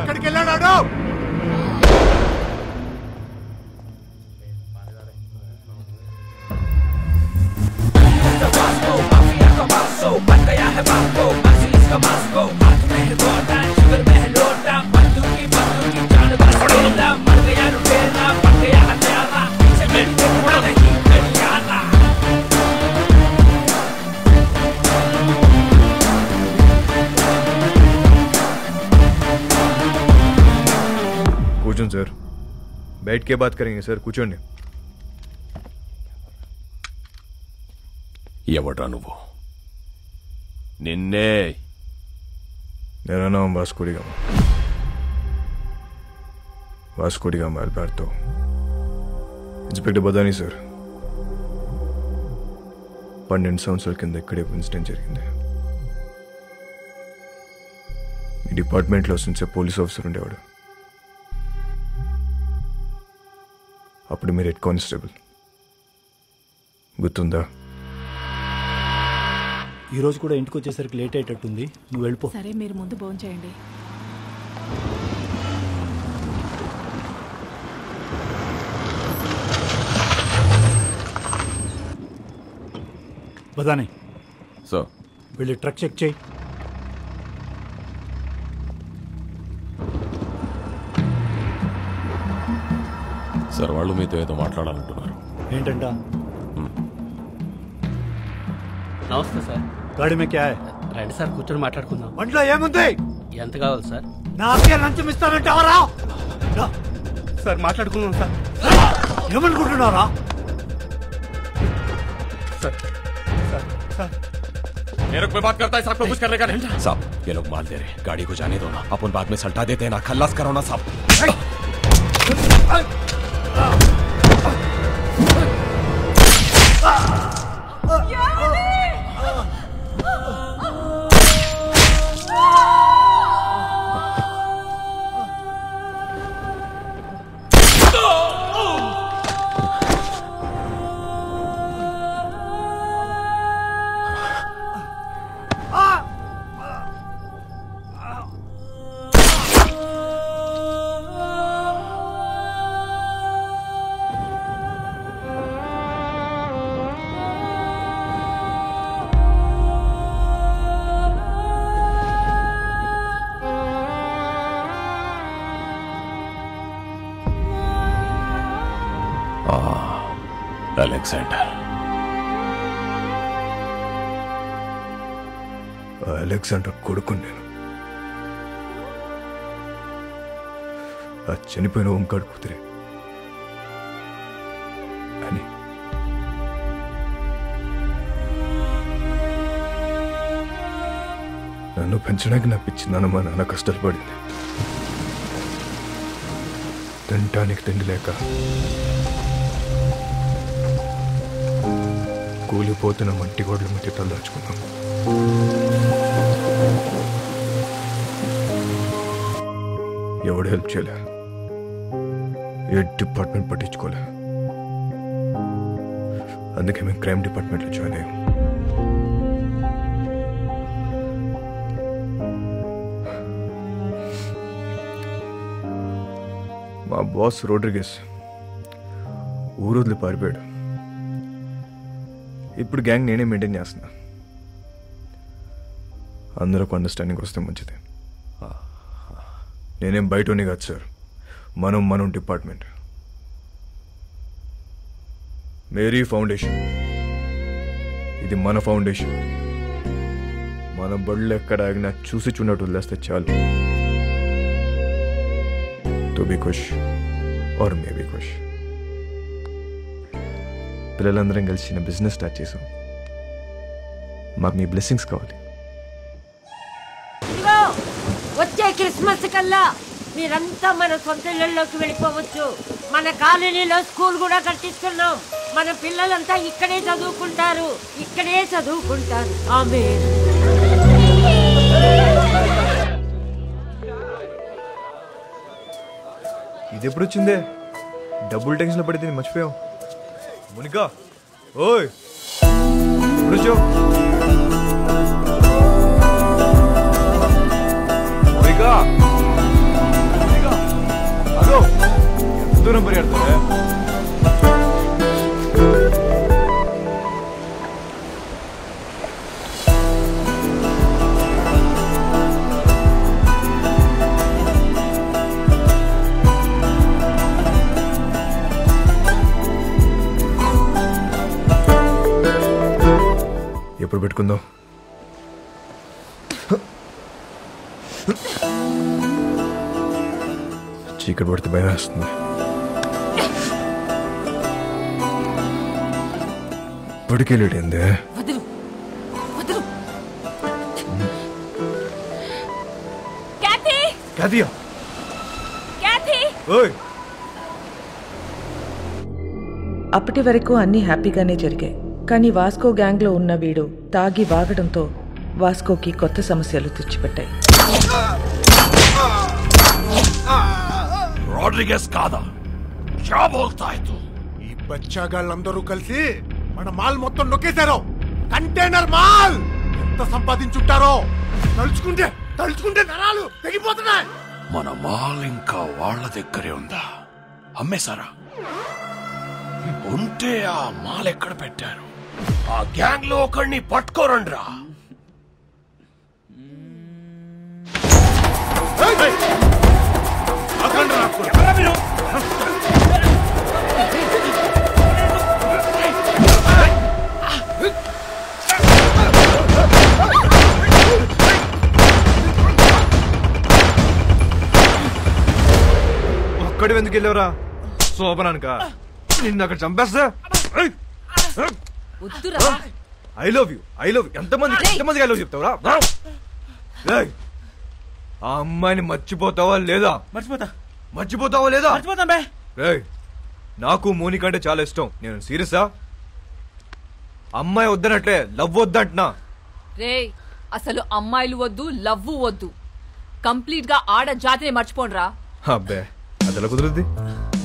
ఎక్కడికి వెళ్ళాడు? కూర్చోండి సార్, बैठ के बात करेंगे సార్. కూర్చోండి. ఎవడ్రా నువ్వు? నిన్నే. मेरा नाम Vasco D gamma. Vasco D gamma Alberto. Inspector Badani sir. 12 సంవత్సరాల కింద ఇక్కడే ఇన్సిడెంట్ జరిగింది. ఈ డిపార్ట్మెంట్లో వస్తుంచే పోలీస్ ఆఫీసర్ ఉండేవాడు. అప్పుడు మీరు హెడ్ కానిస్టేబుల్, గుర్తుందా? ఈ రోజు కూడా ఇంటికి వచ్చేసరికి లేట్ అయ్యేటట్టుంది, నువ్వు వెళ్ళిపో. సరే, మీరు ముందు భోజనం చేయండి. బదాని సార్, వెళ్ళి ట్రక్ చెక్ చేయి. సార్, వాళ్ళు మీతో ఏదో మాట్లాడాలంటున్నారు. ఏంటంట? నమస్తే సార్. గాడి మే క్యా హై? రండి సార్, కూర్చొని మాట్లాడుకుందాం. బండిలో ఏముంది? ఎంత కావాలి సార్? నాకే లంచం ఇస్తానంటావరా? సార్ మాట్లాడుకుందాం సార్. ఏమనుకుంటున్నారా? मेरे को बात करता है साहब को कुछ करने का नहीं। साहब, ये लोग माल दे रहे, गाड़ी को जाने दो ना, अपन बाद में सल्टा देते हैं ना, खल्लास करो ना साहब. అలెగ్జాండర్ కొడుకు నేను. ఆ చనిపోయిన ఓంకాడు కూతురే అని. నన్ను పెంచడానికి నా పిచ్చి నాన్న మా నాన్న కష్టాలు పడింది. తినటానికి తిండి లేక కూలిపోతున్న మట్టి గోడల మధ్య తలదాచుకున్నాం. ఎవడు హెల్ప్ చేయలే, ఏ డిపార్ట్మెంట్ పట్టించుకోలే. అందుకే మేము క్రైమ్ డిపార్ట్మెంట్లో జాయిన్ అయ్యాం. మా బాస్ రోడ్రిగస్ ఊరొదిలి పారిపోయాడు. ఇప్పుడు గ్యాంగ్ నేనే మెయింటైన్ చేస్తున్నా. అందరికి అండర్స్టాండింగ్ వస్తే మంచిది. నేనేం బయటని కాదు సార్, మనం డిపార్ట్మెంట్. మేరీ ఫౌండేషన్, ఇది మన ఫౌండేషన్. మన బళ్ళు ఎక్కడ ఆగినా చూసి చూడట్టు వదిలేస్తే చాలు. తో బీ ఖుష్ ఆర్ మే బీ ఖుష్. పిల్లలందరం కలిసి చిన్న బిజినెస్ స్టార్ట్ చేసాం. మాకు మీ బ్లెస్సింగ్స్ కావాలి. వచ్చే క్రిస్మస్ కల్లా మీరంతా మన సొంత ఇళ్లలోకి వెళ్ళిపోవచ్చు. మన కాలనీలో స్కూల్ కూడా కట్టిస్తున్నాం. మన పిల్లలంతా ఇక్కడే చదువుకుంటారు. ఆమేన్. ఇది ఎప్పుడు వచ్చిందే? డబ్బులు టెన్షన్లో పడితే నేను మర్చిపోయాం. మునికా ఓయ్ ఇప్పుడు మునికా అదో ఎంత దూరం పరిగెడతావే? ఎప్పుడు పెట్టుకుందాం? చీకటి పడితే భయం వేస్తుంది. ఇప్పటికే లేడైందే. అప్పటి వరకు అన్నీ హ్యాపీగానే జరిగాయి. కానీ వాస్కో గ్యాంగ్లో ఉన్న వీడు తాగి వాగడంతో వాస్కోకి కొత్త సమస్యలు తెచ్చిపెట్టాయి. రోడ్రిగస్ కాదా? క్యా బోల్తా హై తు? ఈ బచ్చాగాళ్ళందరూ కలిసి మన మాల్ మొత్తం నొక్కేశారు. కంటైనర్ మాల్ ఎంత సంపాదించుంటారో తలుచుకుంటే నరాలు తెగిపోతున్నాయి. మన మాల్ ఇంకా వాళ్ళ దగ్గరే ఉందా? అమ్మేశారా? ఉంటే ఆ మాల్ ఎక్కడ పెట్టారు? ఆ గ్యాంగ్ లో ఒకరిని పట్టుకోరండ్రా. ఒక్కడి ఎందుకు వెళ్ళావురా? శోభనానిక నిన్ను అక్కడ చంపేస్తా. ఐ లవ్ యూ ఎంతమందికి ఐ లవ్ చెప్తావురా? ఆ అమ్మాయిని మర్చిపోతావా లేదా? మర్చిపోతావా లేదా? నాకు మోనిక అంటే చాలా ఇష్టం. నేను సీరియసా? అమ్మాయి వద్దనట్లే, లవ్ వద్దంటున్నా. రే అసలు అమ్మాయిలు వద్దు, లవ్ వద్దు. కంప్లీట్ గా ఆడ జాతిని మర్చిపోండ్రా. అబ్బే అదెలా కుదురుద్ది?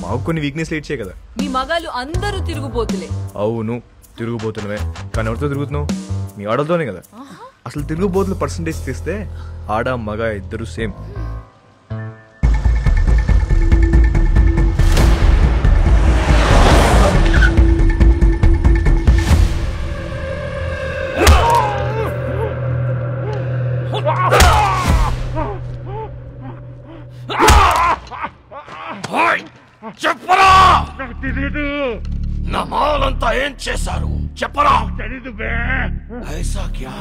మాకు కొన్ని వీక్నెస్ లేట్ చేయ కదా. మీ మగాళ్ళు అందరూ తిరుగుబోతులే. అవును తిరుగుబోతున్నవే, కానీ ఎవరితో తిరుగుతున్నావు? మీ ఆడలతోనే కదా. అసలు తిరుగుబోతుల పర్సంటేజ్ తీస్తే ఆడ మగ ఇద్దరు సేమ్. చెప్పరా? నా మాలంతా ఏం చేశారు చెప్పరా? తెలీదు బే. ఐసా క్యా?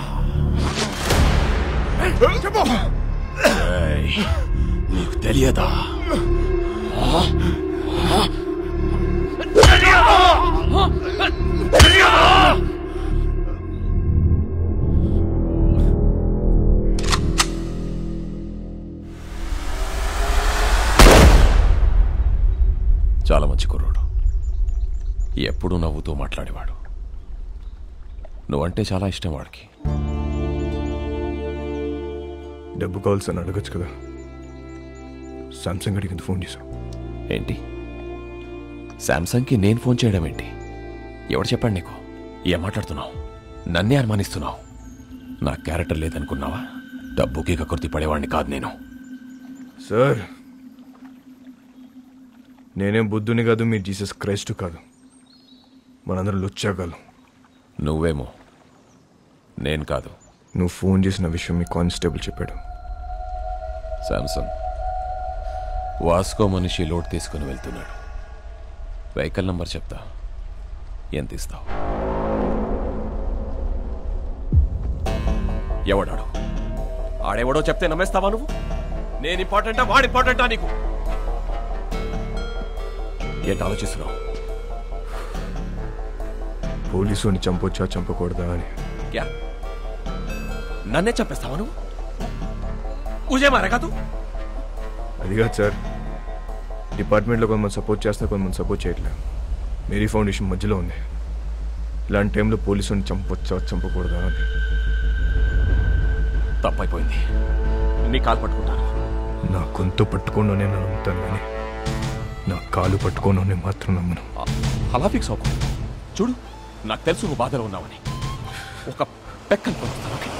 చెప్పు. నీకు తెలియదా? చాలా మంచి కుర్రోడు, ఎప్పుడూ నవ్వుతూ మాట్లాడేవాడు. నువ్వంటే చాలా ఇష్టం వాడికి. డబ్బు కావాల్సి అని అడగచ్చు కదా. సామ్సంగ్ అడిగింది ఫోన్ చేశావు ఏంటి? శాంసంగ్కి నేను ఫోన్ చేయడం ఏంటి? ఎవడు చెప్పాడు నీకు? ఏం మాట్లాడుతున్నావు? నన్నే అనుమానిస్తున్నావు. నా క్యారెక్టర్ లేదనుకున్నావా? డబ్బుకి కకృతి పడేవాడిని కాదు నేను. సార్, నేనేం బుద్ధుని కాదు, మీ జీసస్ క్రైస్ట్ కాదు. మనందరం లుచ్చాగాలు. నువ్వేమో, నేను కాదు. నువ్వు ఫోన్ చేసిన విషయం మీ కానిస్టేబుల్ చెప్పాడు. శాంసంగ్ వాస్కో మనిషి లోడ్ తీసుకుని వెళ్తున్నాడు. వెహికల్ నంబర్ చెప్తా, ఎంత ఇస్తావు? ఎవడాడు? ఆడెవడో చెప్తే నమ్మేస్తావా నువ్వు? నేను ఇంపార్టెంటా వాడు ఇంపార్టెంటా నీకు? ఏంటి ఆలోచిస్తున్నావు? పోలీసుని చంపొచ్చా చంపకూడదా అని. క్యా నన్నే చంపేస్తావా నువ్వు? ఊజే మారా తూ? అది కాదు సార్, డిపార్ట్మెంట్లో కొంతమంది సపోర్ట్ చేస్తా, కొంతమంది సపోర్ట్ చేయట్లేదు. మేరీ ఫౌండేషన్ మధ్యలో ఉంది. ఇలాంటి టైంలో పోలీసుని చంపొచ్చా చంపకూడదా అని. తప్పైపోయింది. నీ కాలు పట్టుకుంటాను. నా గొంతు పట్టుకోను నేను నమ్ముతాను, కానీ నా కాలు పట్టుకోను నేను మాత్రం నమ్మను. అలా ఫిక్స్ అవ్వకు. చూడు, నాకు తెలుసు నువ్వు బాధలో ఉన్నావని. ఒక పెక్కను పొందుతాను. ఓకే?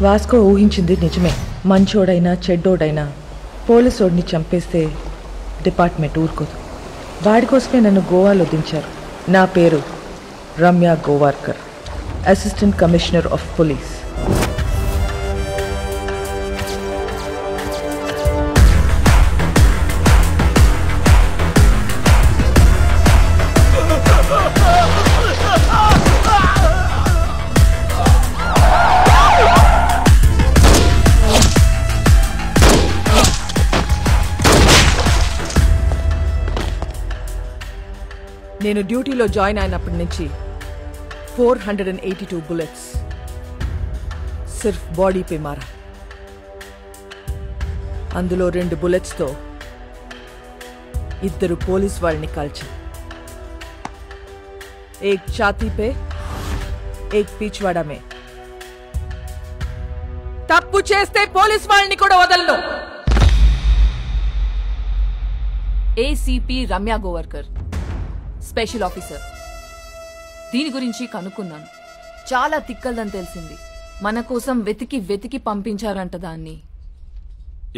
వాస్కో ఊహించింది నిజమే. మంచోడైనా చెడ్డోడైనా పోలీసోడిని చంపేస్తే డిపార్ట్మెంట్ ఊరుకోదు. వాడి కోసమే నన్ను గోవాలో దించారు. నా పేరు Ramya Govarkar, assistant commissioner of police. నేను డ్యూటీలో జాయిన్ అయినప్పటి నుంచి 482 బుల్లెట్స్ సిర్ఫ్ బాడీపై మారా. అందులో 2 బుల్లెట్స్తో 2 పోలీస్ వాళ్ళని కాల్చా. ఏక్ ఛాతీ పే, ఏక్ పీచ్వాడా మే. తప్పు చేస్తే పోలీస్ వాళ్ళని కూడా వదలను. ACP Ramya Govarkar, special officer. దీని గురించి కనుక్కున్నాను. చాలా తిక్కల్దని తెలిసింది. మన కోసం వెతికి వెతికి పంపించారంట దాన్ని.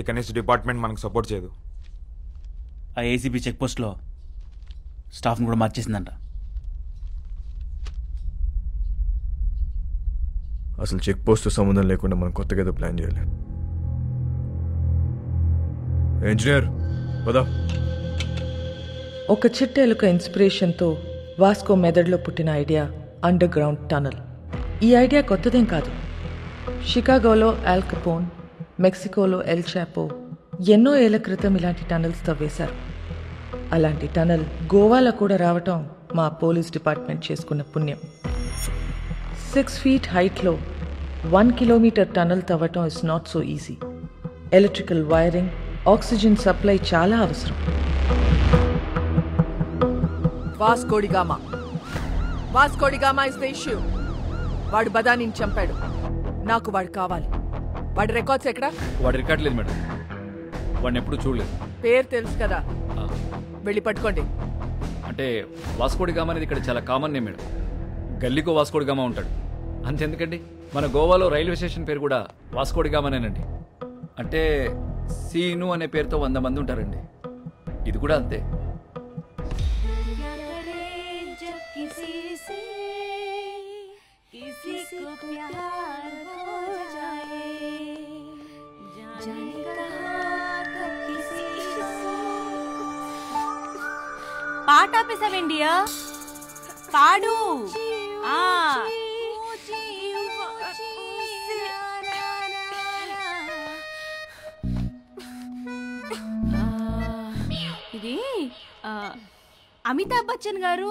ఇక నెక్స్ట్ డిపార్ట్మెంట్ మనకు సపోర్ట్ చేయదు. ఆ ఏసీబీ చెక్ పోస్ట్లో స్టాఫ్ని కూడా మార్చేసిందంట. అసలు చెక్ పోస్ట్ సంబంధం లేకుండా మనం కొత్తగా ఏదో ప్లాన్ చేయాలి. ఇంజనీర్ పదా. ఒక చిట్టెలుక ఇన్స్పిరేషన్తో వాస్కో మెదడులో పుట్టిన ఐడియా అండర్ గ్రౌండ్ టనల్. ఈ ఐడియా కొత్తదేం కాదు. షికాగోలో ఆల్ కపోన్, మెక్సికోలో ఎల్ చాపో ఎన్నో ఏళ్ల క్రితం ఇలాంటి టనల్స్ తవ్వేశారు. అలాంటి టనల్ గోవాలో కూడా రావటం మా పోలీస్ డిపార్ట్మెంట్ చేసుకున్న పుణ్యం. 6 feet హైట్లో 1 kilometer టనల్ తవ్వటం is not so easy. Electrical wiring, oxygen supply చాలా అవసరం. Vasco da Gama is the issue. వాడు బదానిని చంపాడు. నాకు వాడు కావాలి. వాడి రికార్డ్స్ ఎక్కడా? వాడి రికార్డ్ లేదు మేడం. వాడిని ఎప్పుడు చూడలేదు. పేరు తెలుసు కదా, వెళ్ళి పట్టుకోండి. అంటే వాస్కోడిగామా అనేది ఇక్కడ చాలా కామన్ నేమ్ మేడం. గల్లీకో వాస్కోడిగామా ఉంటాడు. అంతెందుకండి, మన గోవాలో రైల్వే స్టేషన్ పేరు కూడా వాస్కోడిగామానేనండి. అంటే సీను అనే పేరుతో 100 మంది ఉంటారండి. ఇది కూడా అంతే. किसी से किसी को प्यार हो जाए जाने कहाँ कब किसी से పాట ఆపేసావేండియా పాడు ఇది అమితాబ్ బచ్చన్ గారు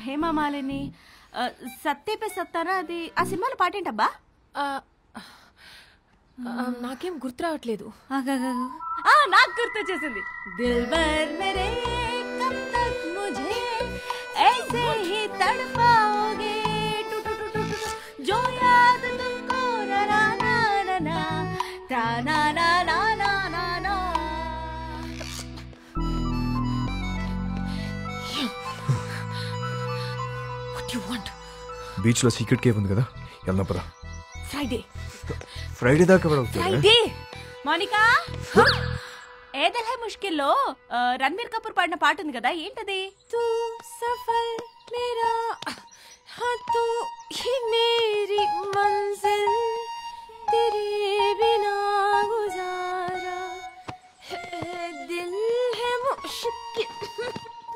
హేమమాలిని సత్యపే సత్తారా అది ఆ సినిమాలో పాటేంటబ్బా నాకేం గుర్తు రావట్లేదు నాకు గుర్తు వచ్చేసింది దిల్బర్ మేరే కబ్ తక్ ముझे ऐसे ही तड़पाओगे जो याद तुमको ना ना ना ना ता ना ना ना ना ना ना What do you want? Beach లో సీక్రెట్ కేవ్ ఉంది కదా, వెళ్దాం పద. ఫ్రైడే దాకా ఫ్రైడే మోనికా ఏ దిల్ హై ముష్కిల్లో రణబీర్ కపూర్ పాడిన పాట ఉంది కదా, ఏంటది? తూ సఫర్ మేరా हाँ तू ही मेरी मंजिल तेरे बिना गुजारा दिल है मुश्किल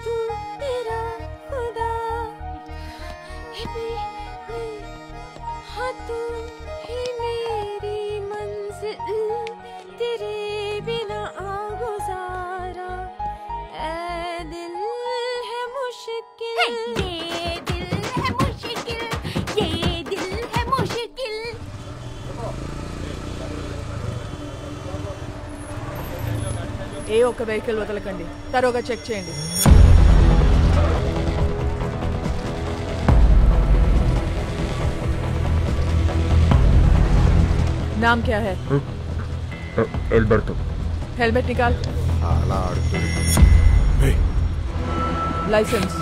तू मेरा खुदा हाँ तू ही मेरी मंजिल तेरे बिना गुजारा दिल है मुश्किल ఏ ఒక్క వెహికల్ వదలకండి, తరోగా చెక్ చేయండి. नाम क्या है? एल्बर्टो. हेलमेट निकाल. लाइसेंस.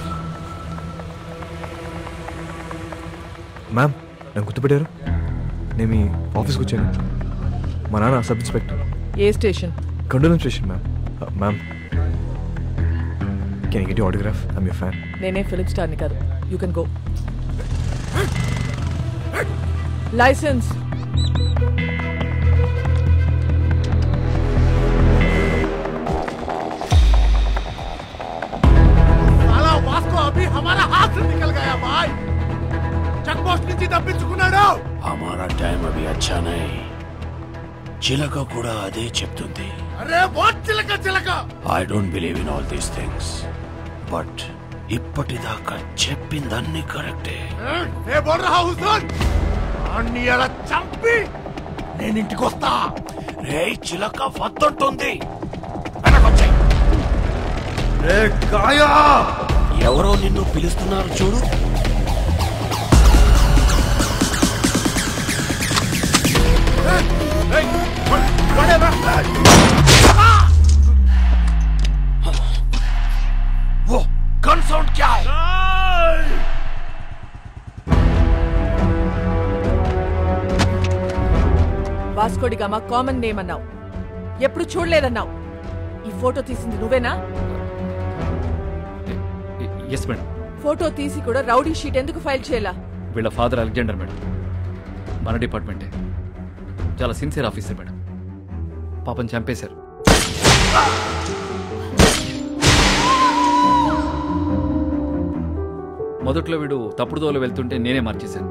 మ్యామ్, నన్ను గుర్తుపెట్టారు? నేను మీ ఆఫీస్కి వచ్చాను. మా నాన్న sub inspector. A station? కండోలం station ma'am. Ma'am, can I get your autograph? I am your fan. నేనే ఫిలిప్ స్టార్ని కాదు. You can go. లైసెన్స్. साला वास्को अभी हमारा हाथ से निकल गया भाई. चेक पोस्ट నుంచి తప్పించుకున్నాడు. हमारा टाइम अभी अच्छा नहीं. చిలక కూడా అదే చెప్తుంది. అరే వాట్ చిలక చిలక. I don't believe in all these things. But ఇప్పటిదాకా చెప్పిందన్నీ కరెక్టే. ఏ బోల్ రహా హుసన్. అన్ని అలా చంపి నేను ఇంటికి వస్తా. రే చిలక వద్దంటుంది. వెనకొచ్చాయి. రే కాయా. ఎవరో నిన్ను పిలుస్తున్నారు చూడు. वो गन साउंड क्या है? వాస్కోడిగామా కామన్ నేమ్ అన్నావు, ఎప్పుడు చూడలేదన్నావు. ఈ ఫోటో తీసింది నువ్వేనా? Yes madam. ఫోటో తీసి కూడా రౌడీ షీట్ ఎందుకు ఫైల్ చేయాలా? వీళ్ళ ఫాదర్ అలెగ్జాండర్ మేడం, మన డిపార్ట్మెంటే. చాలా సిన్సియర్ ఆఫీసర్ మేడం. పాపం చంపేశారు. మొదట్లో వీడు తప్పుడు దోలు వెళ్తుంటే నేనే మార్చేశాను.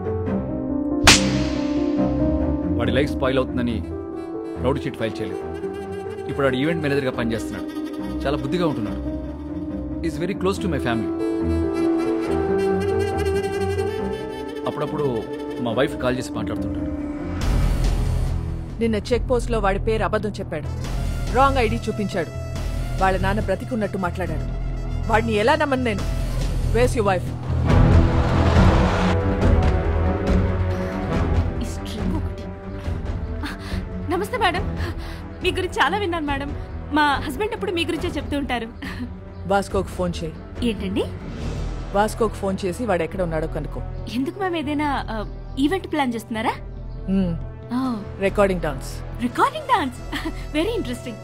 వాడి లైఫ్ స్పాయిల్ అవుతుందని రౌడీ షీట్ ఫైల్ చేయలేదు. ఇప్పుడు వాడు ఈవెంట్ మేనేజర్గా పనిచేస్తున్నాడు. చాలా బుద్ధిగా ఉంటున్నాడు. Is very close to my family. అప్పుడప్పుడు మా వైఫ్ కాల్ చేసి మాట్లాడుతుంటాడు. నిన్న చెక్ పోస్ట్ లో వాడి పేరు అబద్ధం చెప్పాడు. రాంగ్ ఐడి చూపించాడు. వాళ్ళ నాన్న బ్రతికున్నట్టు మాట్లాడాడు. వాడిని ఎలా నమ్మను నేను? Where's your wife? నమస్తే మేడం. మీ గురించి చాలా విన్నాను మేడం. మా హస్బెండ్ ఎప్పుడు మీ గురించే చెప్తూ ఉంటారు. వాస్కోకు ఫోన్ చేయి. ఏంటండి? వాస్కోకు ఫోన్ చేసి వాడు ఎక్కడ ఉన్నాడో కనుక్కో. ఎందుకు మ్యామ్? ఏదైనా ఈవెంట్ ప్లాన్ చేస్తున్నారా? Recording dance. Recording dance, very interesting.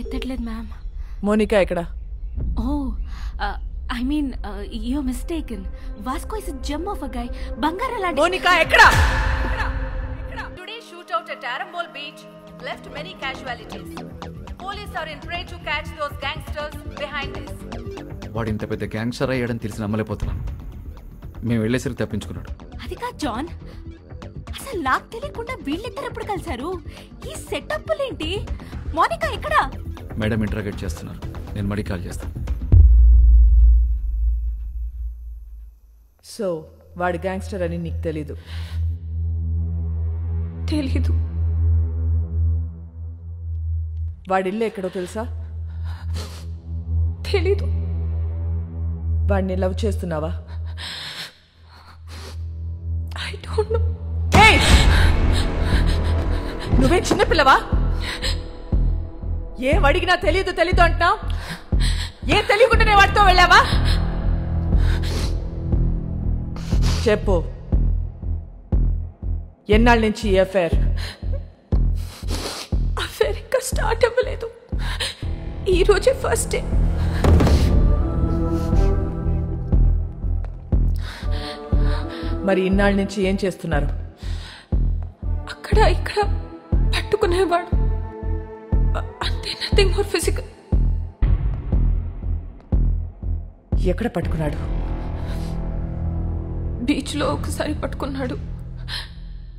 ఎత్తట్లేదు మ్యామ్. మోనికా ఎక్కడ? Oh I mean you mistaken. Vasco is a gem of a guy. బంగారం లాంటి మోనికా ఎక్కడ? Today's shootout at Arambol Beach left many casualties. Police are in prey to catch those gangsters behind this. వాడు ఇంత పెద్ద gangster అయ్యాడని తెలిసి నమ్మలేకపోతున్నాను. మేము వెళ్ళేసరికి తప్పించుకున్నాడు. అది కాదు జాన్, అసలు నాకు తెలియకుండా వీళ్ళిద్దరు ఎప్పుడు కలిశారు? ఈ సెటప్లేంటి? మోనికా ఎక్కడ? మేడం ఇంటరాగేట్ చేస్తున్నారు. నేను మడి కాల్ చేస్తాను. సో వాడు గ్యాంగ్స్టర్ అని నీకు తెలీదు? తెలీదు. వాడి ఇల్లు ఎక్కడో తెలుసా? తెలీదు. వాడిని లవ్ చేస్తున్నావా? I don't know. నువ్వే చిన్నపిల్లవా? ఏం అడిగినా తెలీదు తెలీదు అంటున్నావు. ఏం తెలియకుండానే వాడితో వెళ్ళావా? చెప్పు, ఎన్నాళ్ళ నుంచి ఈ అఫైర్? అఫైర్ ఇంకా స్టార్ట్ అవ్వలేదు. ఈ రోజే ఫస్ట్ డే. మరి ఇన్నాళ్ళ నుంచి ఏం చేస్తున్నారు? అక్కడ ఇక్కడ పట్టుకునేవాడు అంతే, నథింగ్ మోర్ ఫిజికల్. ఎక్కడ పట్టుకున్నాడు? బీచ్లో ఒకసారి పట్టుకున్నాడు,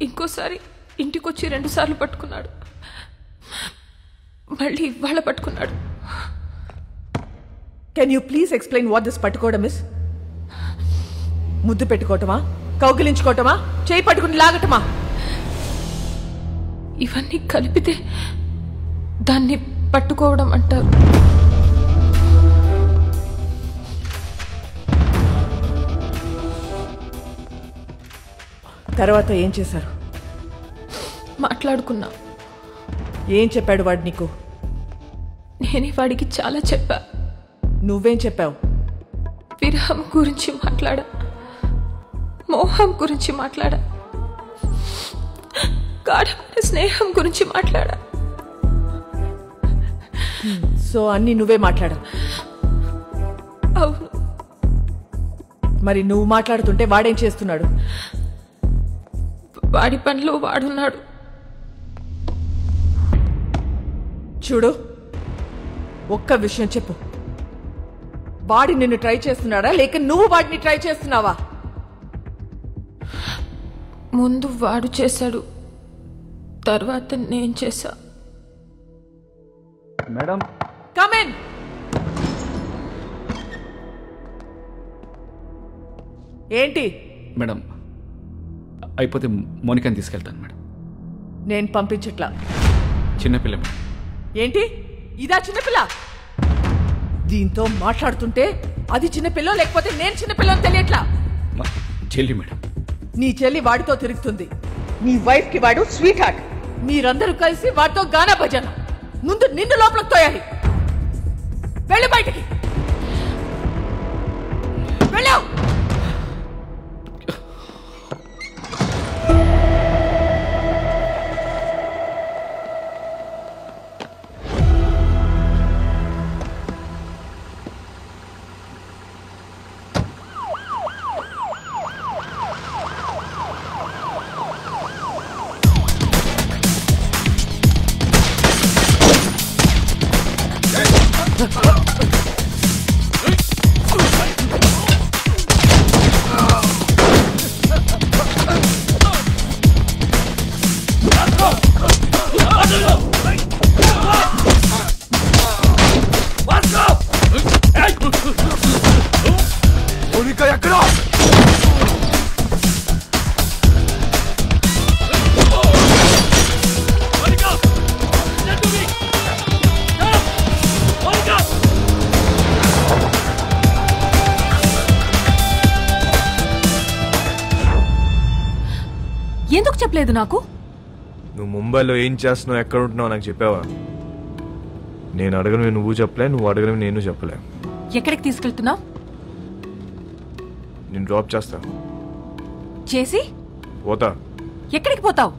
ఇంకోసారి ఇంటికొచ్చి 2 సార్లు పట్టుకున్నాడు, మళ్ళీ ఇవాళ పట్టుకున్నాడు. Can you please explain what this పట్టుకోవడం ఇస్? ముద్దు పెట్టుకోవటమా, కౌగిలించుకోవటమా, చేయి పట్టుకుని లాగటమా? ఇవన్నీ కలిపితే దాన్ని పట్టుకోవడం అంటారు. తర్వాత ఏం చేశారు? మాట్లాడుకున్నా. ఏం చెప్పాడు వాడు నీకు? నేనే వాడికి చాలా చెప్పా. నువ్వేం చెప్పావు? విరహం గురించి మాట్లాడా, మోహం గురించి మాట్లాడా, గాఢమైన స్నేహం గురించి మాట్లాడా. సో అన్నీ నువ్వే మాట్లాడావు? అవును. మరి నువ్వు మాట్లాడుతుంటే వాడేం చేస్తున్నాడు? వాడి పనిలో వాడున్నాడు. చూడు, ఒక్క విషయం చెప్పు. వాడి నిన్ను ట్రై చేస్తున్నాడా లేక నువ్వు వాడిని ట్రై చేస్తున్నావా? ముందు వాడు చేశాడు, తర్వాత నేను చేశా. Madam come in. ఏంటి? మేడం అయిపోతే మోనికాని తీసుకెళ్తాను మేడం. నేను పంపించట్లా. చిన్నపిల్ల మేడం. ఏంటి ఇదా చిన్నపిల్ల? దీంతో మాట్లాడుతుంటే అది చిన్నపిల్ల లేకపోతే నేను చిన్నపిల్లని తెలియట్లా. చెల్లి మేడం. నీ చెల్లి వాడితో తిరుగుతుంది. నీ వైఫ్ కి వాడు స్వీట్ హార్ట్. మీరందరూ కలిసి వాడితో గానా భజన. ముందు నిన్ను లోపలికి తోయాలి. వెళ్ళి బయటికి వెళ్ళావు. మోనికా ఎక్కడ? ఎందుకు చెప్పలేదు నాకు? నువ్వు ముంబైలో ఏం చేస్తున్నావు, ఎక్కడ ఉంటున్నావు నాకు చెప్పావా? నేను అడగను నువ్వు చెప్పలే, నువ్వు అడగను నేను చెప్పలే. ఎక్కడికి తీసుకెళ్తున్నావు? నేను డ్రాప్ చేస్తా. చేసి పోతా. ఎక్కడికి పోతావు?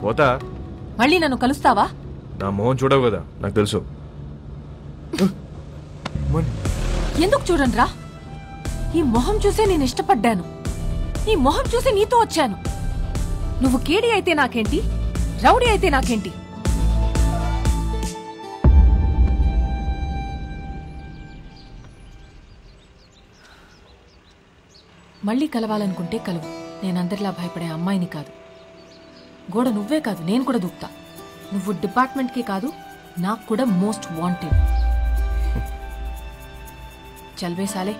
పోతా. మళ్ళీ నన్ను కలుస్తావా? నా మొహం చూడవు కదా, నాకు తెలుసు. ఎందుకు చూడండి రా, ఈ మొహం చూసే నేను ఇష్టపడ్డాను, ఈ మొహం చూసి నీతో వచ్చాను. నువ్వు కేడి అయితే నాకేంటి, రౌడీ అయితే నాకేంటి? మళ్ళీ కలవాలనుకుంటే కలువు. నేనందరిలా భయపడే అమ్మాయిని కాదు. గోడ నువ్వే కాదు, నేను కూడా దూకుతా. నువ్వు డిపార్ట్మెంట్కే కాదు, నాకు కూడా మోస్ట్ వాంటెడ్. చల్వే సాలే.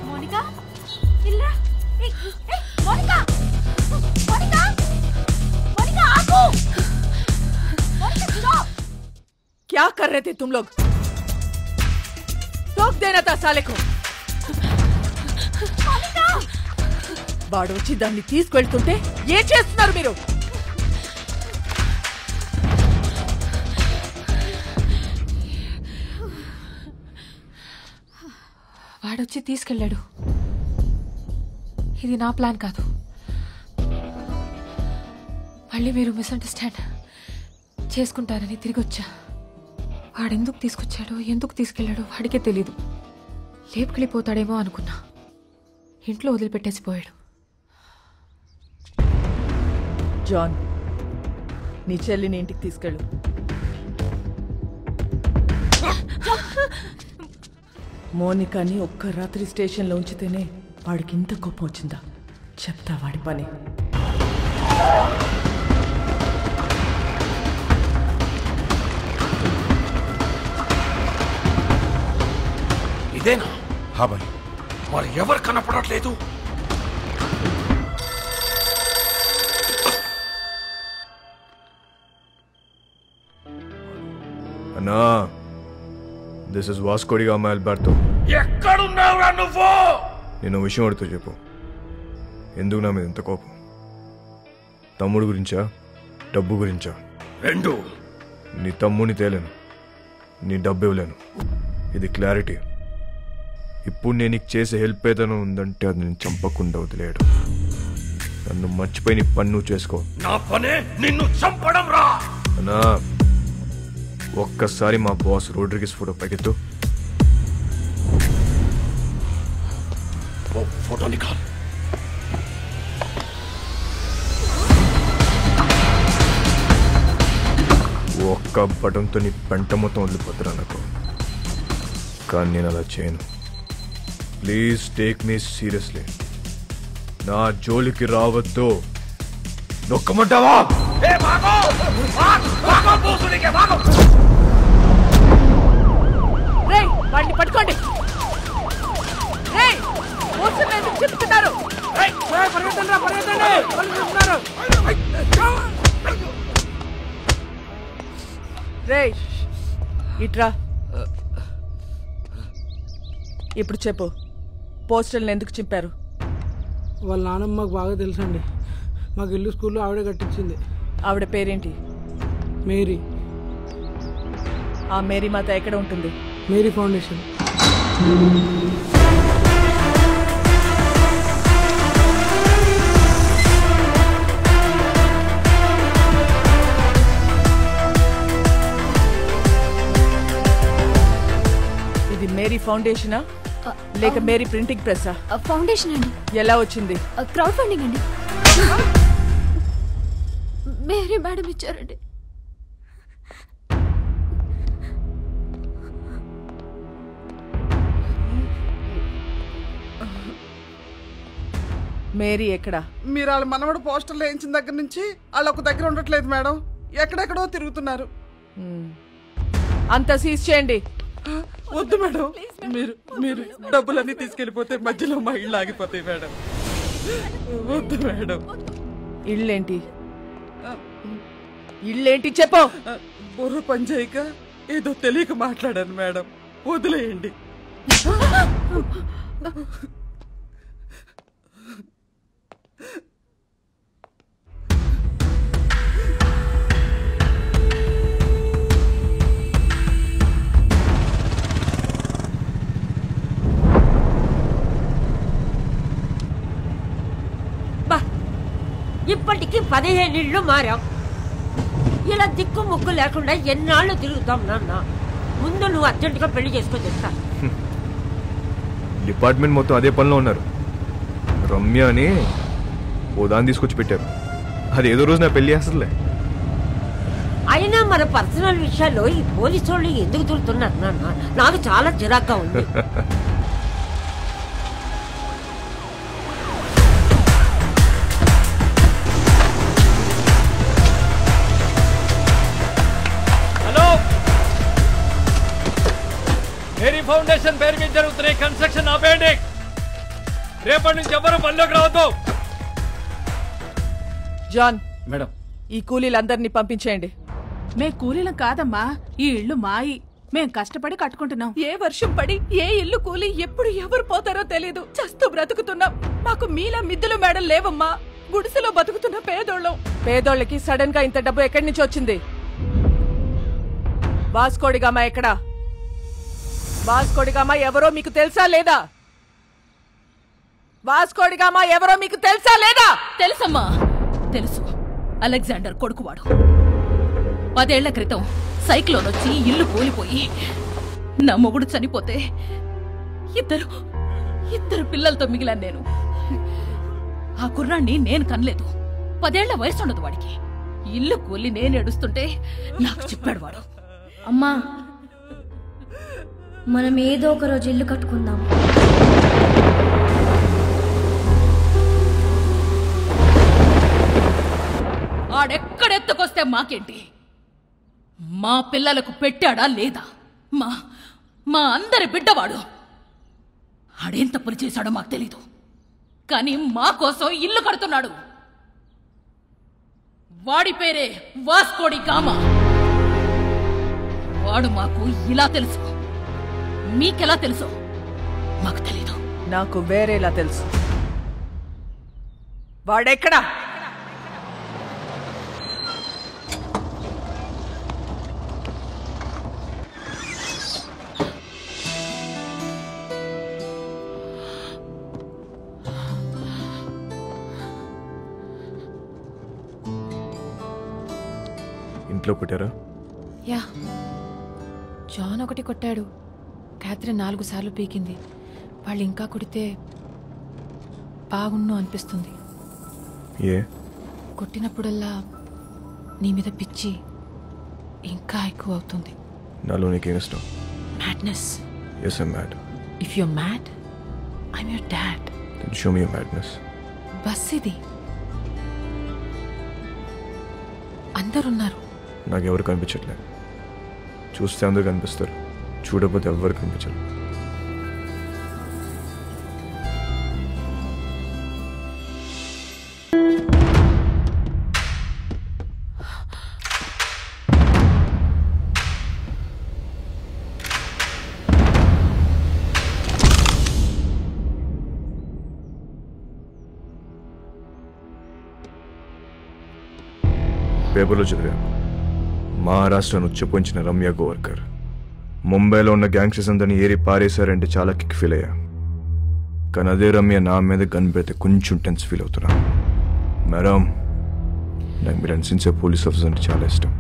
మోనికా ఇల్లా. మోనికా మోనికా మోनिका आको. मौनिका सुनो. क्या कर रहे थे तुम लोग? रोक देना था साले को. వాడు వచ్చి దాన్ని తీసుకెళ్తుంటే ఏం చేస్తున్నారు మీరు? వాడొచ్చి తీసుకెళ్ళాడు. ఇది నా ప్లాన్ కాదు. మళ్ళీ మీరు మిస్అండర్స్టాండ్ చేసుకుంటారని తిరిగి వచ్చా. వాడెందుకు తీసుకొచ్చాడో ఎందుకు తీసుకెళ్లాడో వాడికే తెలీదు. లేపుకెళ్ళిపోతాడేమో అనుకున్నా. ఇంట్లో వదిలిపెట్టేసిపోయాడు. జాన్, నీ చెల్లిని ఇంటికి తీసుకెళ్ళు. మోనికాని ఒక్క రాత్రి స్టేషన్లో ఉంచితేనే వాడికి ఇంత కోపం వచ్చిందా? చెప్తా వాడి పని. ఇదేనా? హా భాయ్, మరి ఎవరు కనపడట్లేదు? అన్నా, this is Vasco da Gama Alberto. ఎక్కడున్నావురా నువ్వు? నేను విషయం అడుగుతూ చెప్పు. ఎందుకు నా మీద ఎంత కోపం? తమ్ముడు గురించా, డబ్బు గురించా? రెండు. నీ తమ్ముడిని తేలేను, నీ డబ్బు ఇవ్వలేను. ఇది క్లారిటీ. ఇప్పుడు నేను నీకు చేసే హెల్ప్ ఏదైనా ఉందంటే అది నేను చంపకుండా వదిలేయడం. నన్ను మర్చిపోయి నీ పని నువ్వు చేసుకో. నా పనే నిన్ను చంపడం రా. అన్నా, ఒక్కసారి మా బాస్ రోడ్రిగిస్ ఫోటో పైకెత్తు. ఫోటో నికాల్. ఒక్క బటన్తో నీ పెంట మొత్తం వదిలిపోతున్నా నాకు. కానీ నేను అలా చేయను. Please take me seriously. నా జోలికి రావద్దు. నొక్కమంటావా? వాడిని పట్టుకోండి. చెప్తున్నారు. రేయ్, ఇట్రా. ఇప్పుడు చెప్పు, పోస్టర్లను ఎందుకు చింపారు? వాళ్ళ నాన్నమ్మ మాకు బాగా తెలుసండి. మాకు ఇల్లు స్కూల్లో ఆవిడే కట్టించింది. ఆవిడ పేరేంటి? మేరీ. ఆ మేరీ మాత ఎక్కడ ఉంటుంది? Mary foundation. ఇది మేరీ ఫౌండేషనా లేక మేరీ ప్రింటింగ్ ప్రెస్సా? ఫౌండేషన్ అండి. ఎలా వచ్చింది? క్రౌడ్ ఫండింగ్ అండి. మేరీ మేడం ఇచ్చారండి. మేరీ ఎక్కడా? మీరు వాళ్ళ మనవడు పోస్టర్లు వేయించిన దగ్గర నుంచి వాళ్ళు ఒక దగ్గర ఉండట్లేదు మేడం. ఎక్కడెక్కడో తిరుగుతున్నారు. అంతా సీజ్ చేయండి. వద్దు మేడం, మీరు మీరు డబ్బులన్నీ తీసుకెళ్ళిపోతే మధ్యలో మా ఇళ్ళు ఆగిపోతాయి మేడం. వద్దు మేడం. ఇళ్ళేంటి? ఇళ్ళేంటి చెప్పు. బుర్ర పనిచేయక ఏదో తెలియక మాట్లాడాను మేడం. వదిలేయండి. ఇప్పటికి 15 ఇళ్ళు మారాం. ఇలా దిక్కు ముక్కు లేకుండా ఎన్నాళ్ళు తిరుగుతాం నాన్న. ముందు నువ్వు అర్జెంటుగా పెళ్లి చేసుకొని చెప్తా. డిపార్ట్మెంట్ మొత్తం అదే పనిలో ఉన్నారు. రమ్య అని ఓ దాన్ని తీసుకొచ్చి పెట్టారు. అది ఏదో రోజు నా పెళ్లి చేస్తుందిలే. అయినా మన పర్సనల్ విషయాల్లో ఈ పోలీసు వాళ్ళు ఎందుకు తిరుగుతున్నారు నాన్న? నాకు చాలా చిరాగ్గా ఉంది. హలో, మేరీ ఫౌండేషన్ పేరు మీద జరుగుతున్న కన్స్ట్రక్షన్ ఆపేయండి. రేపటి నుంచి ఎవరు పనిలోకి రావద్దు. జాన్ మేడం, ఈ కూలీలందరినీ పంపించేయండి. మేం కూలీలం కాదమ్మా, ఈ ఇల్లు మాయి. మేం కష్టపడి కట్టుకుంటున్నాం. ఏ వర్షం పడి ఏ ఇల్లు కూలి ఎప్పుడు ఎవరు పోతారో తెలీదు. చస్తూ బ్రతుకుతున్నాం. మాకు మీలా మిద్దులు మేడలు లేవమ్మా. గుడిసెలో బతుకుతున్న పేదోళ్ళం. పేదోళ్ళకి సడన్ గా ఇంత డబ్బు ఎక్కడి నుంచి వచ్చింది? వాస్కోడిగామా ఎక్కడా? వాస్కోడిగామా ఎవరో మీకు తెలుసా లేదా? వాస్కోడిగామా ఎవరో మీకు తెలుసా లేదా? తెలుసమ్మా, తెలుసు. అలెగ్జాండర్ కొడుకువాడు. 10 ఏళ్ల క్రితం సైక్లోన్ వచ్చి ఇల్లు కూలిపోయి నా మొగుడు చనిపోతే ఇద్దరు పిల్లలతో మిగిలాను నేను. ఆ కుర్రాన్ని నేను కనలేదు. 10 ఏళ్ల వయసు ఉండదు వాడికి. ఇల్లు కూలి నేను ఏడుస్తుంటే నాకు చెప్పాడు వాడు, అమ్మా మనం ఏదో ఒక రోజు ఇల్లు కట్టుకుందాం. ఆడెక్కడెత్తుకొస్తే మాకేంటి? మా పిల్లలకు పెట్టాడా లేదా? మా అందరి బిడ్డవాడు. ఆడేం తప్పులు చేశాడో మాకు తెలీదు, కానీ మా కోసం ఇల్లు కడుతున్నాడు. వాడి పేరే వాస్కోడి గామా. వాడు మాకు ఇలా తెలుసు. మీకెలా తెలుసు మాకు తెలీదు. నాకు వేరేలా తెలుసు. వాడెక్కడా? ఇంట్లో కొట్టారా? యా, జాన్ ఒకటి కొట్టాడు. క్యాథరిన్ 4 సార్లు పీకింది. వాళ్ళు ఇంకా కొడితే బాగుండు అనిపిస్తుంది. ఏ? కొట్టినప్పుడల్లా నీ మీద పిచ్చి ఇంకా ఎక్కువ అవుతుంది. నాలో నీకేం ఇష్టం? Madness. Yes, I'm mad. If you're mad, I'm your dad. Then show me your madness. Bus ఇది. అందరున్నారు. నాకెవరు కనిపించట్లేదు. చూస్తే అందరూ కనిపిస్తారు, చూడకపోతే ఎవరు కనిపించరు. పేపర్లో చదివాను, మహారాష్ట్రను ఉచ్చపోయించిన రమ్య గోవర్కర్ ముంబైలో ఉన్న గ్యాంగ్స్టర్స్ అందరినీ ఏరి పారేశారంటే చాలా కిక్ ఫీల్ అయ్యా. కానీ అదే రమ్య నా మీద కనిపెడితే కొంచెం టెన్స్ ఫీల్ అవుతున్నా. మేడం, నాకు మీరు అన్సిన్సియర్ పోలీస్ ఆఫీసర్ అంటే చాలా ఇష్టం.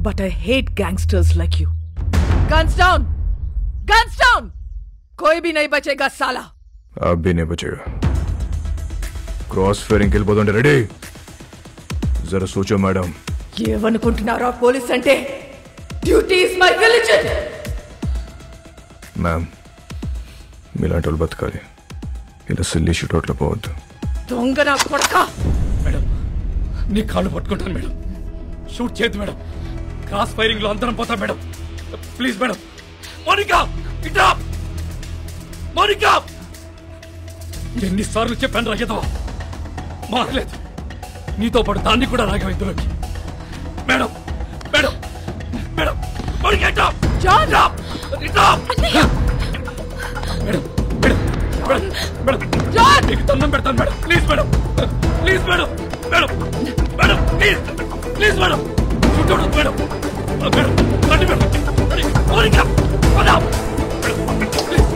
But I hate gangsters like you. Guns down! Guns down! कोई भी नहीं बचेगा साला. आप भी नहीं बचेगा. क्रॉस फायरिंग వెళ్ళిపోతుంటే రెడీ. జరా సోచో మేడం. ఏమనుకుంటున్నారా పోలీస్ అంటే? Duty is my religion. Ma'am, మీలాంటి వాళ్ళు బతకాలి, ఇలా సిల్లీ షూట్అవుట్లో పోవద్దు. దొంగ నా కొడక. మేడం, నీ కాళ్ళు పట్టుకుంటాను మేడం. షూట్ చేయద్దు మేడం. క్రాస్ ఫైరింగ్ లో అందరం పోతాం మేడం. Please madam. మోనికా, ఇట్రా. మోనికా, ఎన్నిసార్లు చెప్పాను రాగేదవా, మారలేదు. నీతో పాటు దాన్ని కూడా రాగం ఇందులోకి. మేడం, మేడం, మేడం, మోనికా ఇట్రా. జాన్, ఇట్రా. Madam, madam, madam, madam, John, నీకు దండం పెడతాను madam. Please madam, please madam, madam, madam, please, please madam. చూడదు మేడం, మేడం, రండి మేడం. Monica, madam, please.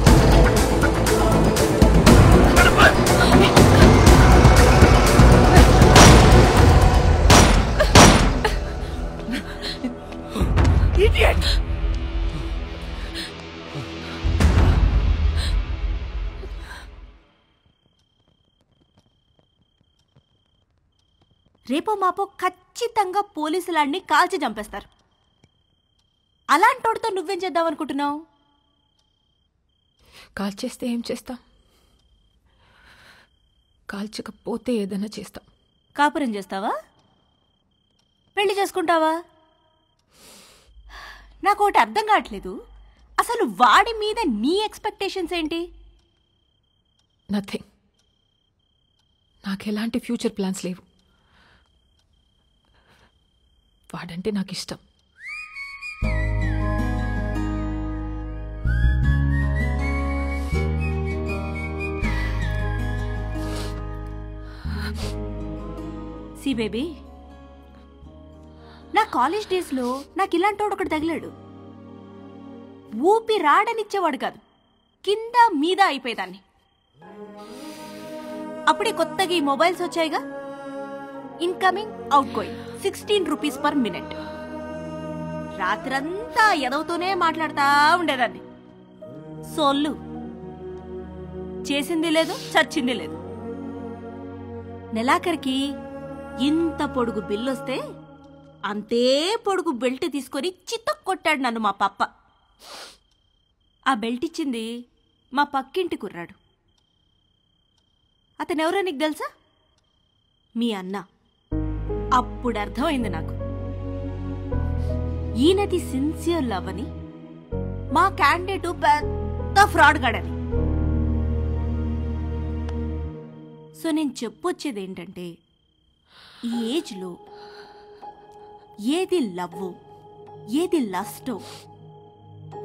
రేపో మాపో ఖచ్చితంగా పోలీసులాడిని కాల్చి చంపేస్తారు. అలాంటోడితో నువ్వేం చేద్దాం అనుకుంటున్నావు? కాల్చేస్తే ఏం చేస్తాం? కాల్చకపోతే ఏదైనా చేస్తాం. కాపురం చేస్తావా? పెళ్లి చేసుకుంటావా? నాకు ఒకటి అర్థం కావట్లేదు. అసలు వాడి మీద నీ ఎక్స్పెక్టేషన్స్ ఏంటి? నథింగ్. నాకు ఎలాంటి ఫ్యూచర్ ప్లాన్స్ లేవు. వాడంటే నాకు ఇష్టం. సి బేబీ, నా కాలేజ్ డేస్లో నాకు ఇలాంటోడు ఒకటి తగిలాడు. ఊపి రాడనిచ్చేవాడు కాదు, కింద మీద అయిపోయేదాన్ని. అప్పుడే కొత్తగా ఈ మొబైల్స్ వచ్చాయిగా, incoming outgoing 16 rupees per minute. రాత్రంతా ఎదవుతూనే మాట్లాడుతూ ఉండేదాన్ని. సోళ్ళు చేసింది లేదు, చచ్చింది లేదు. నెలాఖరికి ఇంత పొడుగు బిల్లొస్తే అంతే పొడుగు బెల్ట్ తీసుకొని చిత్త కొట్టాడు నన్ను మా పప్ప. ఆ బెల్ట్ ఇచ్చింది మా పక్కింటి కుర్రాడు. అతనెవరో నీకు తెలుసా? మీ అన్న. అప్పుడు అర్థమైంది నాకు, ఈయనది సిన్సియర్ లవ్ అని, మా క్యాండిడేట్ పెద్ద ఫ్రాడ్ గాడని. సో నేను చెప్పొచ్చేది ఏంటంటే, ఈ ఏజ్లో ఏది లవ్వో ఏది లస్టో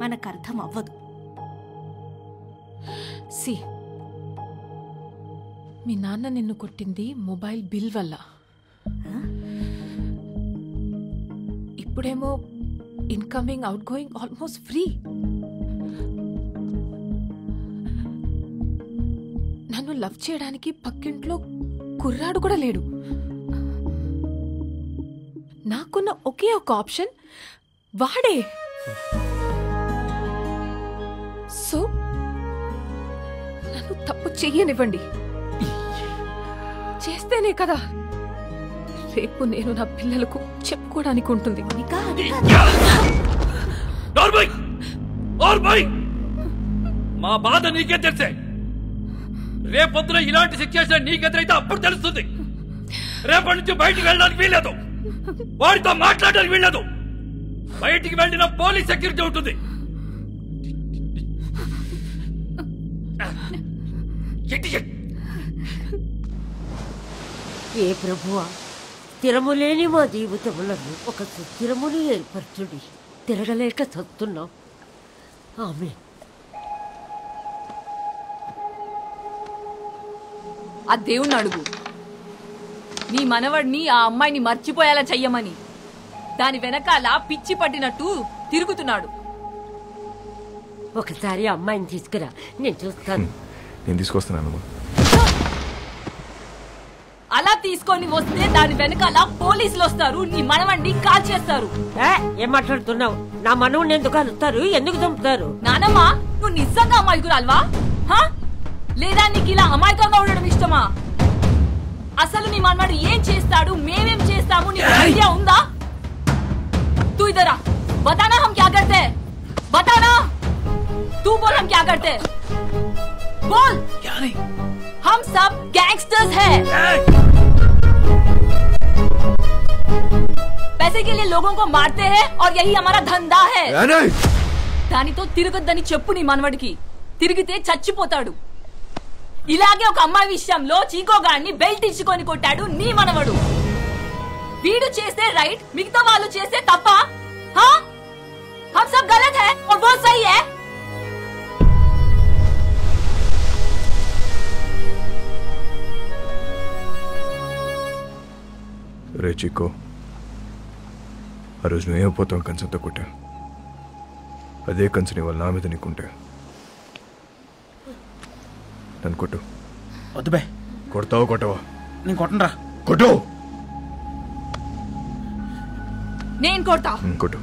మనకు అర్థం అవ్వదు. సి, మీ నాన్న నిన్ను కొట్టింది మొబైల్ బిల్ వల్ల. ఇప్పుడేమో incoming out going almost free. నన్ను లవ్ చేయడానికి పక్కింట్లో కుర్రాడు కూడా లేడు. నాకున్న ఒకే ఒక ఆప్షన్ వాడే. సో నన్ను తప్పు చెయ్యనివ్వండి. చేస్తేనే కదా రేపు నేను నా పిల్లలకు చెప్పుకోవడానికి ఉంటుంది. మా బాధ నీకే తెలిసే. రేపొద్దున ఇలాంటి సిచ్యువేషన్ నీకెదురైతే అప్పుడు తెలుస్తుంది. రేపటి నుంచి బయటికి వెళ్ళడానికి వీల్లేదు, వాడితో మాట్లాడడానికి వీల్లేదు. బయటికి వెళ్ళిన పోలీస్ సెక్యూరిటీ ఉంటుంది. ఏ ప్రభువా, స్థిరము లేని మా జీవితములను ఒక సుస్థిరమును ఏర్పరచుడి. తిరగలేక చస్తున్నాం. ఆమె ఆ దేవుణ్ణి అడుగు, నీ మనవడిని ఆ అమ్మాయిని మర్చిపోయేలా చెయ్యమని. దాని వెనకాల పిచ్చి పట్టినట్టు తిరుగుతున్నాడు. ఒకసారి అమ్మాయిని తీసుకురా, నేను చూస్తాను. నేను తీసుకొస్తున్నాను. అలా తీసుకొని వస్తే దాని వెనకాల పోలీసులు వస్తారు, నీ మనవడిని కాల్ చేస్తారు. ఏం మాట్లాడుతున్నావు? నా మనవుని ఎందుకు కలుస్తారు? ఎందుకు చంపుతారు? నానమ్మా, నువ్వు నిజంగా అమాయకురాల్వా? లేదా నీకు ఇలా అమాయకంగా ఉండడం ఇష్టమా? అసలు నీ మనవాడు ఏం చేస్తాడు, మేమేం చేస్తాము, నీకు ఐడియా ఉందా? तू इधर आ, बताना हम क्या करते हैं, बताना. तू बोल हम क्या करते हैं, बोल. क्या नहीं, हम सब गैंगस्टर्स हैं. पैसे के लिए लोगों को मारते हैं और यही हमारा धंधा है. దానితో తిరగొద్దని చెప్పు నీ మనవడికి. తిరిగితే చచ్చిపోతాడు. ఇలాగే ఒక అమ్మాయి విషయంలో చీకోగాడిని బెల్ట్ ఇచ్చుకొని కొట్టాడు నీ మనవడు. వీడు చేస్తే రైట్, మిగతా వాళ్ళు చేస్తే తప్ప? हम सब गलत है और वो सही है. రే చిక్కో, ఆ రోజు నువ్వేమైపోతాం కంచంతో కొట్టా. అదే కంచని వాళ్ళు నా మీద నీకుంటే నన్ను కొట్టు. వద్దు బే. కొడతావా కొట్టవా? నేను కొట్టనరా. కొట్టు. నేను కొడతా. కొట్టు.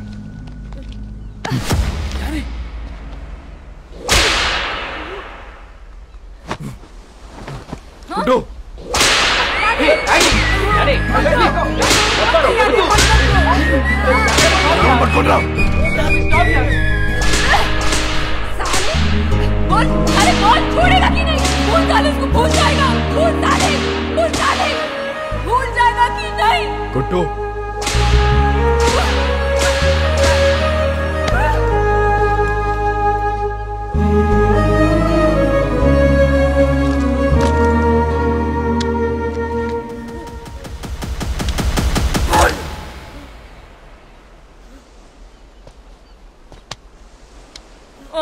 కొట్టు. కొట్టు.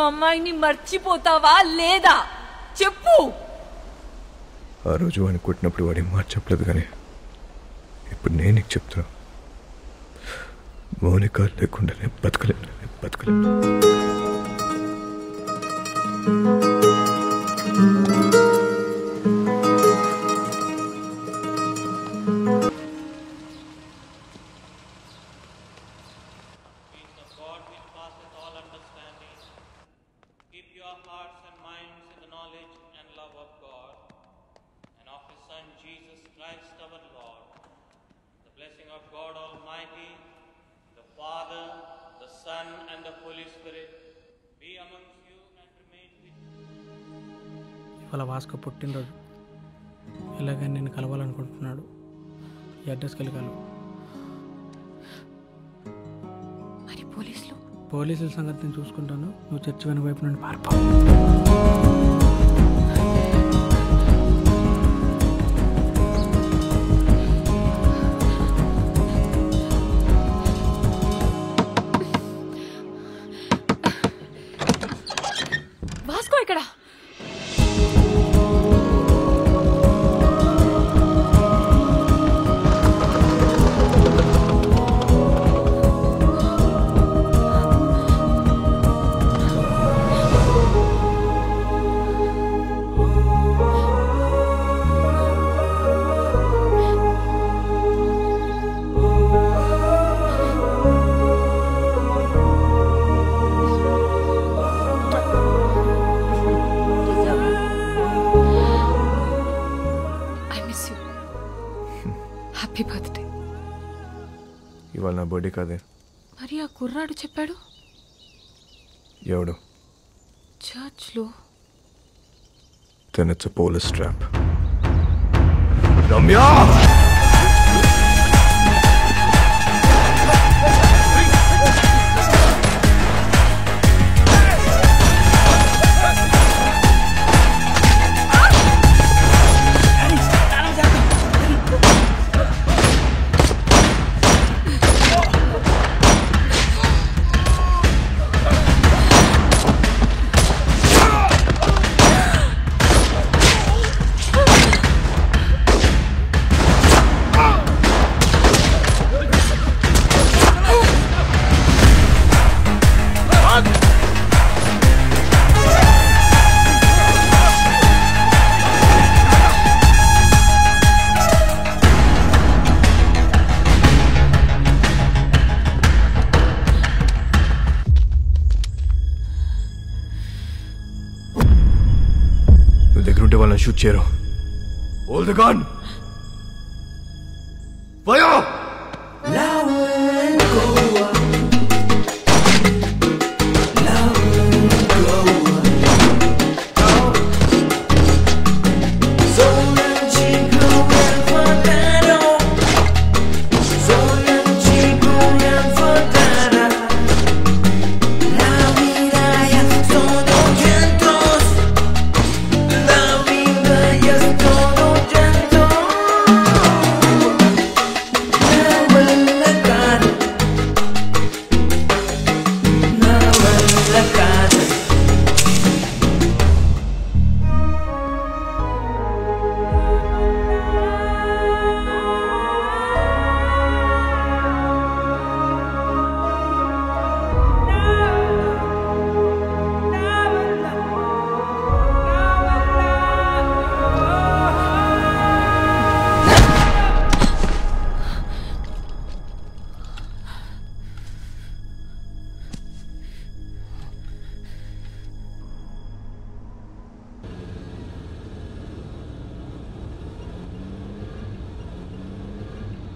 అమ్మాయిని మర్చిపోతావా లేదా చెప్పు. ఆ రోజు వాడిని కొట్టినప్పుడు వాడి మాట చెప్పలేదు, కానీ ఇప్పుడు నేను నీకు చెప్తున్నా, మౌనిక లేకుండా నేను బతకలేను. ఇవాళ వాస్కో పుట్టినరోజు. ఇలాగే నేను కలవాలనుకుంటున్నాడు. ఈ అడ్రస్కి వెళ్ళి కలవు. మరి పోలీసుల సంగతి నేను చూసుకుంటాను. నువ్వు చర్చి వెనుక వైపు నుండి పారిపో. వాస్కో ఇక్కడ. Happy birthday. ఇవాళ నా బర్త్డే కాదే. మరి ఆ కుర్రాడు చెప్పాడు ఎవడు? చర్చ్లో. Then it's a police trap. Ramya! దగ్గర ఉంటే వాళ్ళని షూట్ చేయరు. Hold the gun! Fire!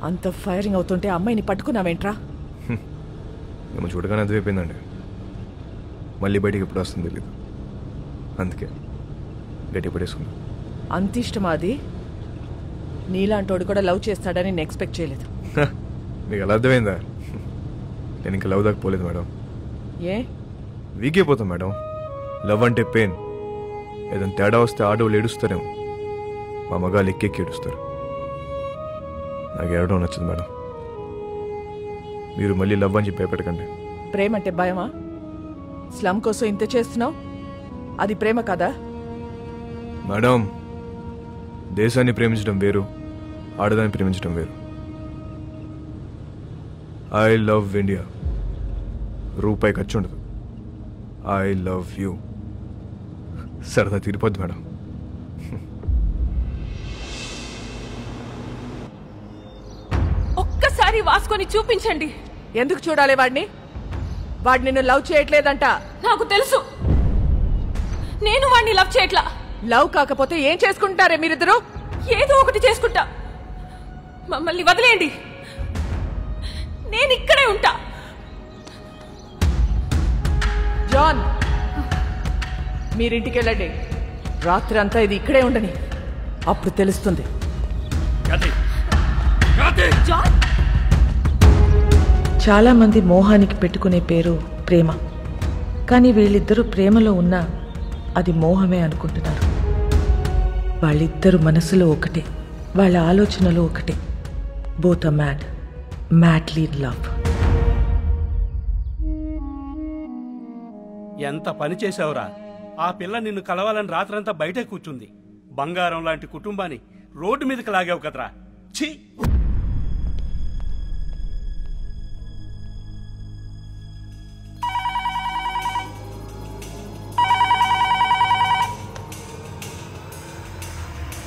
అంత ఫైరింగ్ అవుతుంటే అమ్మాయిని పట్టుకున్నావేంట్రా? మేము చూడగానే అదిపోయిందండి. మళ్ళీ బయటికి ఎప్పుడు వస్తుంది తెలీదు, అందుకే గట్టి పడేసుకున్నా. అంత ఇష్టమా అది? నీలాంటోడు కూడా లవ్ చేస్తాడని నేను ఎక్స్పెక్ట్ చేయలేదు. మీకు ఎలా అర్థమైందా? నేను ఇంకా లవ్ దాకా పోలేదు మేడం. ఏ వీక్ అయిపోతాం మేడం. లవ్ అంటే పెయిన్. ఏదైనా తేడా వస్తే ఆడవాళ్ళు ఏడుస్తారేమో, మా మగాళ్ళు ఎక్కెక్కి ఏడుస్తారు. నాకు ఏడవడం నచ్చదు మేడం. మీరు మళ్ళీ లవ్ అని చెప్పి భయపెట్టకండి. ప్రేమ అంటే భయమా? స్లమ్ కోసం ఇంత చేస్తున్నావు, అది ప్రేమ కదా? మేడం, దేశాన్ని ప్రేమించడం వేరు, ఆడదాన్ని ప్రేమించడం వేరు. I love India. రూపాయి ఖర్చు ఉండదు. I love you. సరదా తీరిపోద్ది మేడం. ఒక్కసారి వాసుకొని చూపించండి. ఎందుకు చూడాలి వాడిని? వాడు నిన్ను లవ్ చేయట్లేదంట. నాకు తెలుసు, నేను వాడిని లవ్ చేయట్లా. లవ్ కాకపోతే ఏం చేసుకుంటారే మీరిద్దరు? ఏదో ఒకటి చేసుకుంటా. మమ్మల్ని వదిలేయండి, నేను ఇక్కడే ఉంటా. జాన్, మీరింటికి వెళ్ళండి. రాత్రి అంతా ఇది ఇక్కడే ఉండని, అప్పుడు తెలుస్తుంది. చాలా మంది మోహానికి పెట్టుకునే పేరు ప్రేమ. కానీ వీళ్ళిద్దరూ ప్రేమలో ఉన్నా అది మోహమే అనుకుంటున్నారు. వాళ్ళిద్దరు మనసులో ఒకటే, వాళ్ళ ఆలోచనలు ఒకటే. Both are mad, madly in love. ఎంత పని చేసావురా? ఆ పిల్ల నిన్ను కలవాలని రాత్రంతా బయటే కూర్చుంది. బంగారం లాంటి కుటుంబాన్ని రోడ్డు మీదకి లాగావు కదరా. ఛీ!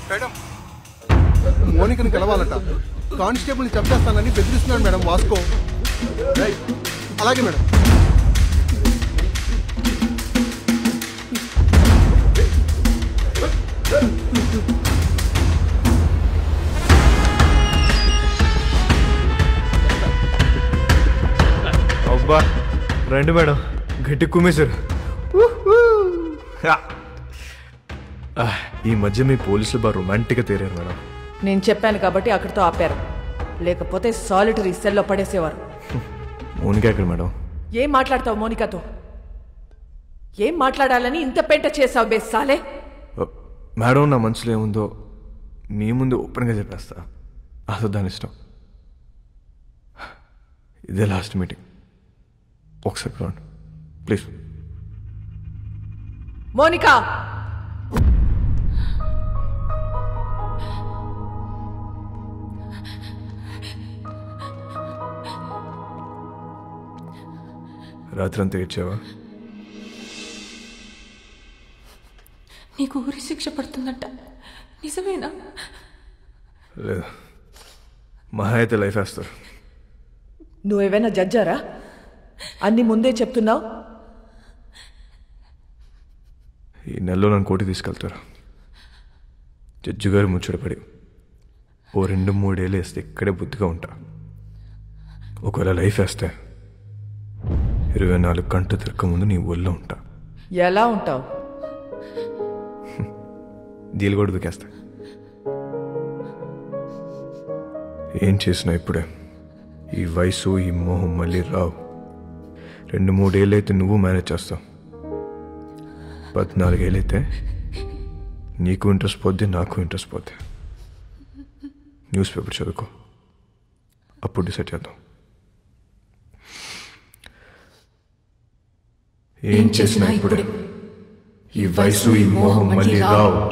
మేడం, మోనికని కలవాలట. కానిస్టేబుల్ని చంపేస్తానని బెదిరిస్తున్నాడు మేడం వాస్కో. అలాగే మేడం. అబ్బా రండి మేడం, గట్టి కుమ్మేశారు. ఈ మధ్య మీ పోలీసులు బాగా రొమాంటిక్గా తేరారు మేడం. నేను చెప్పాను కాబట్టి అక్కడితో ఆపారు, లేకపోతే సాలిటరీ సెల్లో పడేసేవారు. మోనిక ఎక్కడ మేడం? ఏం మాట్లాడతావు మోనికతో? ఏం మాట్లాడాలని ఇంత పెంట చేసావు బేసాలే? మేడం, నా మనసులో ఏముందో మీ ముందు ఓపెన్గా చెప్పేస్తా. అసలు దాని ఇష్టం. ఇదే లాస్ట్ మీటింగ్. ఒకసారి రండి ప్లీజ్. మోనిక, రాత్రంతా ఏడ్చావా? నీకు ఊరి శిక్ష పడుతుందంట, నిజమేనా? లేదు, మహా అయితే లైఫ్ వేస్తారు. నువ్వేమైనా జడ్జారా? అన్ని ముందే చెప్తున్నావు. ఈ నెలలో నన్ను కోర్టు తీసుకెళ్తారు. జడ్జి గారు ముచ్చటపడి ఓ 2-3 ఏళ్ళు వేస్తే ఇక్కడే బుద్ధిగా ఉంటా. ఒకవేళ లైఫ్ వేస్తే 24 గంటలు తిరగక ముందు నీ ఒళ్ళో ఉంటా. ఎలా ఉంటావు? దీలు కూడా దుకేస్తా. ఏం చేసినా ఇప్పుడే. ఈ వయసు, ఈ మోహం మళ్ళీ రావు. 2-3 ఏళ్ళు అయితే నువ్వు మేనేజ్ చేస్తావు. 14 ఏళ్ళు అయితే నీకు ఇంట్రెస్ట్ పోద్ది, నాకు ఇంట్రెస్ట్ పోద్ది. న్యూస్ పేపర్ చదువుకో, అప్పుడు డిసైడ్ చేద్దాం. ఏం చేసినా ఇప్పుడే. ఈ వయసు, ఈ మోహం మళ్ళీ రావు.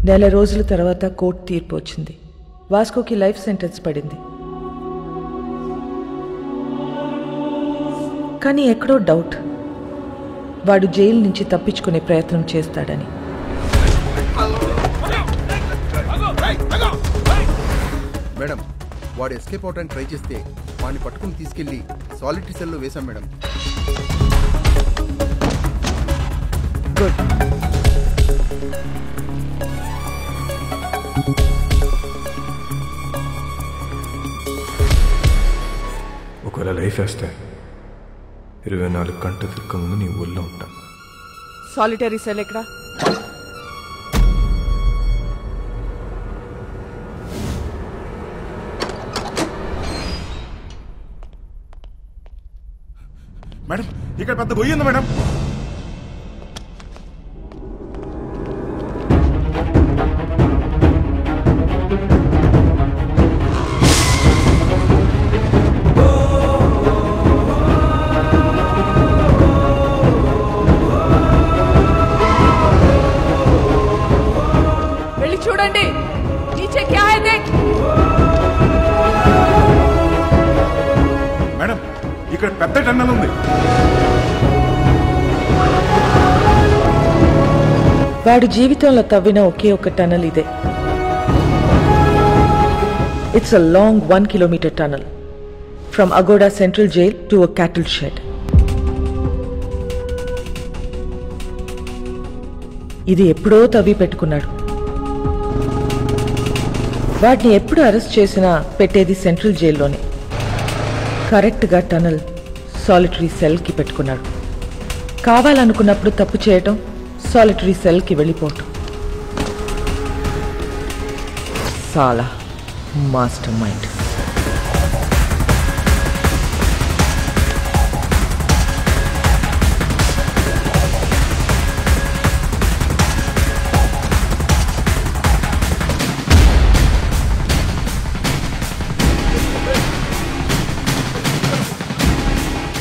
నెల రోజుల తర్వాత కోర్టు తీర్పు వచ్చింది. వాస్కోకి లైఫ్ సెంటెన్స్ పడింది. కానీ ఎక్కడో డౌట్, వాడు జైలు నుంచి తప్పించుకునే ప్రయత్నం చేస్తాడని. మేడం, వాడు ఎస్కేప్ అవడానికి ట్రై చేస్తే వాడిని పట్టుకుని తీసుకెళ్లి సాలిటరీ సెల్లో వేశాం మేడం. గుడ్. ఒకవేళ లైఫ్ వేస్తే 24 గంటలు తిరగక ముందు నీ ఊళ్ళో ఉంటా. సాలిటరీ సెల్ ఎక్కడ? మేడం ఇక్కడ పెద్ద గొయ్యి ఉంది మేడం. వెళ్ళి చూడండి. నీచే క్యా హై దేఖ్. మేడం ఇక్కడ పెద్ద టన్నల్ ఉంది. వాడు జీవితంలో తవ్విన ఒకే ఒక టనల్ ఇదే. It's a long 1 kilometer tunnel from Agoda Central Jail to a cattle shed. ఇది ఎప్పుడో తవ్వి పెట్టుకున్నాడు. వాడిని ఎప్పుడు అరెస్ట్ చేసినా పెట్టేది సెంట్రల్ జైల్లోనే. కరెక్ట్గా టనల్ సాలిటరీ సెల్కి పెట్టుకున్నాడు. కావాలనుకున్నప్పుడు తప్పు చేయటం, సాలిటరీ సెల్కి వెళ్ళిపోవటం. సాలా మాస్టర్ మైండ్.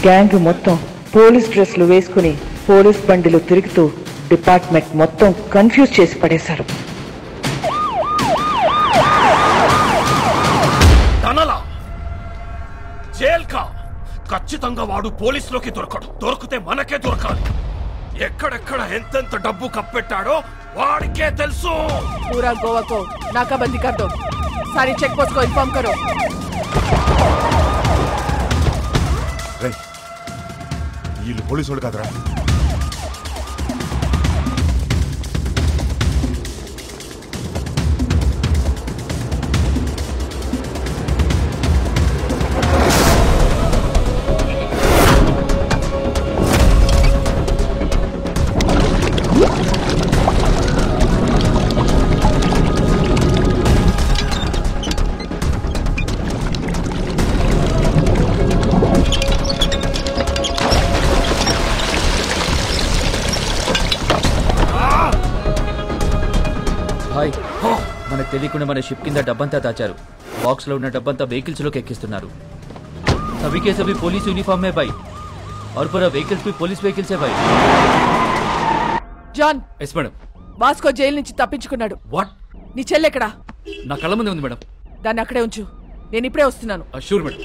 గ్యాంగ్ మొత్తం పోలీస్ డ్రెస్లు వేసుకుని పోలీస్ బండిలో తిరుగుతూ డిపార్ట్మెంట్ మొత్తం కన్ఫ్యూజ్ చేసి పడేశారు. టనలా జైల్కా ఖచ్చితంగా వాడు పోలీసులోకి దొరకడు. దొరికితే మనకే దొరకాలి. ఎక్కడెక్కడ ఎంతెంత డబ్బు కప్పెట్టాడో వాడికే తెలుసు. पूरा गोवा को नाकाबंदी कर दो. सारी चेक पोस्ट को इन्फॉर्म करो. వీళ్ళు పోలీసు వాళ్ళు కదరా. హాయ్, మనకు తెలియకుండా మన షిప్ కింద డబ్బంతా దాచారు. బాక్స్ లో ఉన్న డబ్బంతా వెహికల్స్ లోకి ఎక్కిస్తున్నారు. सभी के सभी पुलिस यूनिफॉर्म में भाई, और पूरा व्हीकल्स भी पुलिस व्हीकल्स है भाई. John, yes madam. Vasco jail నుంచి తప్పించుకున్నాడు. వాట్? నీ చెల్లి ఎక్కడా? నా కళ్ళ ముందే ఉంది మేడం. దాన్ని అక్కడే ఉంచు. నేను ఇప్పుడే వస్తున్నాను. Sure madam.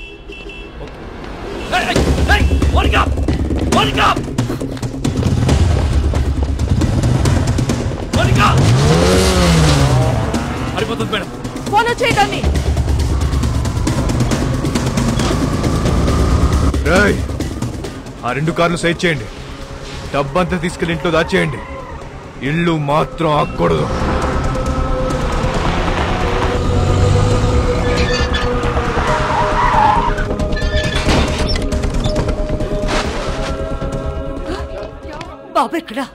హరిపోతుంది మేడం. ఫాలో చేయడాన్ని. ఆ 2 కార్లు సైజ్ చేయండి. డబ్బంతా తీసుకెళ్ళి ఇంట్లో దాచేయండి. ఇల్లు మాత్రం ఆగకూడదు. బాబు ఎక్కడా?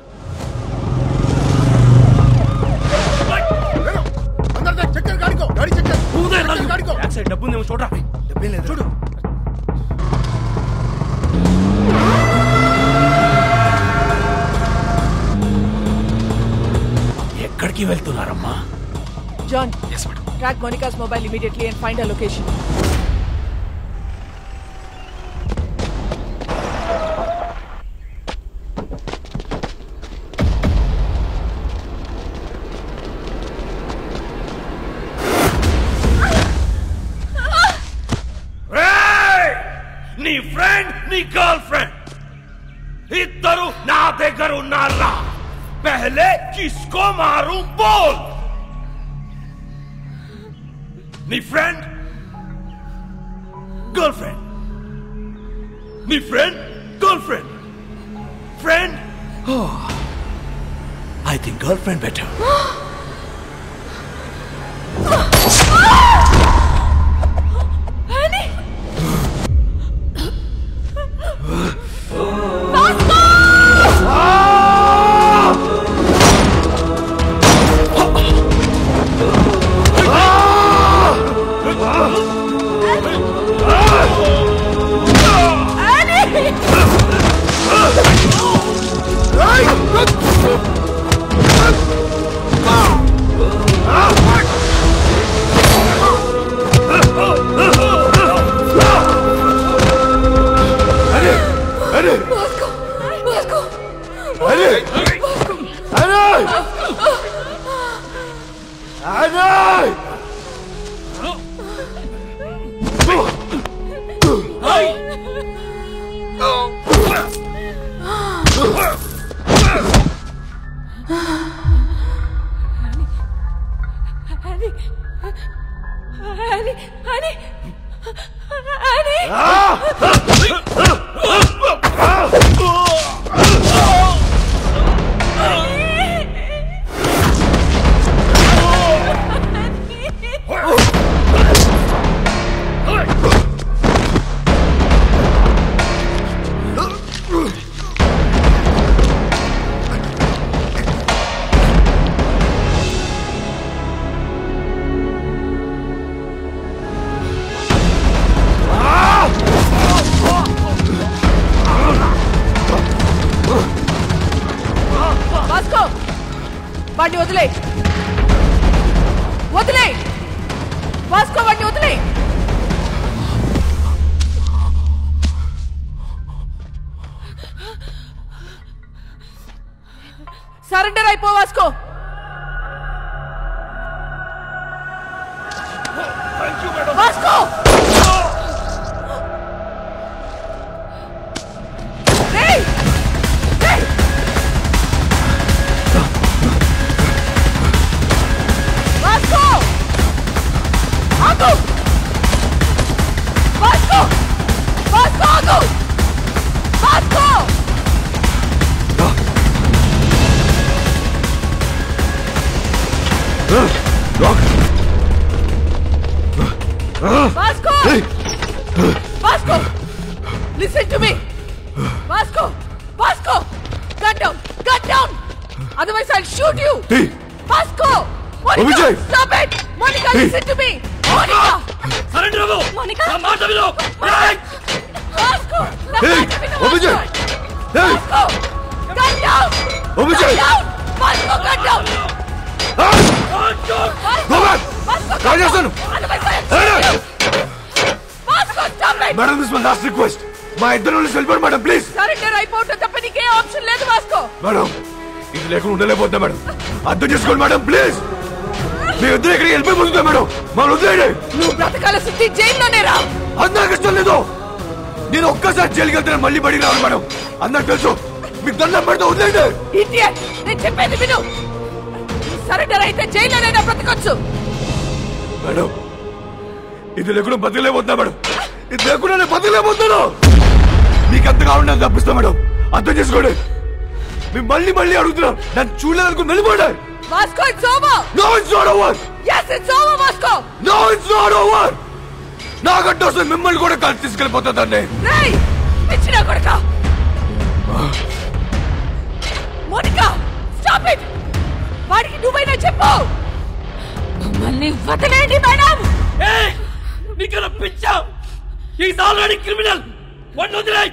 డబ్బు చూడరా. చూడు. ఎక్కడికి వెళ్తున్నారమ్మా? John, track Monica's mobile immediately and find a location. నీ ఫ్రెండ్, నీ గర్ల్ ఫ్రెండ్ ఇద్దరు నా దగ్గర ఉన్నారా? पहले किसको मारूं बोल. नी फ्रेंड, गर्लफ्रेंड, नी friend, girlfriend, friend. I think girlfriend better. Annie! వాడిని వదిలే వదిలే వాస్కో వాడిని వదిలే సరెండర్ అయిపో Vasco Vasco Vasco! Vasco! Listen to me! Vasco! Vasco! Cut down! Cut down! Otherwise I'll shoot you! Hey! Vasco! Monica! Vijay! Stop it! Monica, listen to me! Monica! Surrender అవ్వు! Monica! నా మాట విను! Vasco! నా Hey! మాట విను, Vijay! Vasco! Hey! Vasco! Cut down! Vijay! Cut down! Vasco, cut down! Go back! Call your son! Vasco, stop it! Madam, this is my last request. మా ఇద్దరు వెళ్ళిపోండి మేడం ప్లీజ్. సరెండర్ అయిపోవటం తప్ప నీకే option లేదు Vasco. Madam ఇది లేకుండా ఉండలేకపోతున్నా madam. అర్థం చేసుకోండి మేడం ప్లీజ్. మీ ఇద్దరు ఎక్కడికి వెళ్ళిపోతుందా మేడం? మనం వదిలేయండి. నువ్వు బ్రతకాల సుత్తి జైల్లోనే రా. అది నాకు ఇష్టం లేదు. నేను ఒక్కసారి జైలుకి వెళ్తే మళ్ళీ బడికి రావాలి మేడం. అందరికి తెలుసు. మీకు దండం పెడితే వదిలేయండి. ఇడియట్, నేను చెప్పేది విను. సరెండర్ అయితే జైల్లోనైనా బ్రతకొచ్చు. మేడం ఇది లేకుండా బతకలేకపోతున్నా మేడం. ఇది లేకుండా నేను బతకలేకపోతున్నాను. మీకు ఎంత కావాలి నాకు తప్పిస్తా మేడం. అర్థం చేసుకోండి. మేము మళ్ళీ మళ్ళీ అడుగుతున్నాం. నన్ను చూడలేదనుకుని వెళ్ళిపోండి. Vasco, it's over. No, it's not over. Yes, it's over, Vasco. No, it's not over. నాకంటే వస్తే మిమ్మల్ని కూడా కలిసి తీసుకెళ్ళిపోతుందండి. రేయ్, పిచ్చినా కొడుకా. Monica, stop it. వాడికి నువ్వైనా చెప్పు. మమ్మల్ని వదిలేయండి మేడం. నీకన్నా పిచ్చా? Is already criminal. వాడిని వదిలేయ్.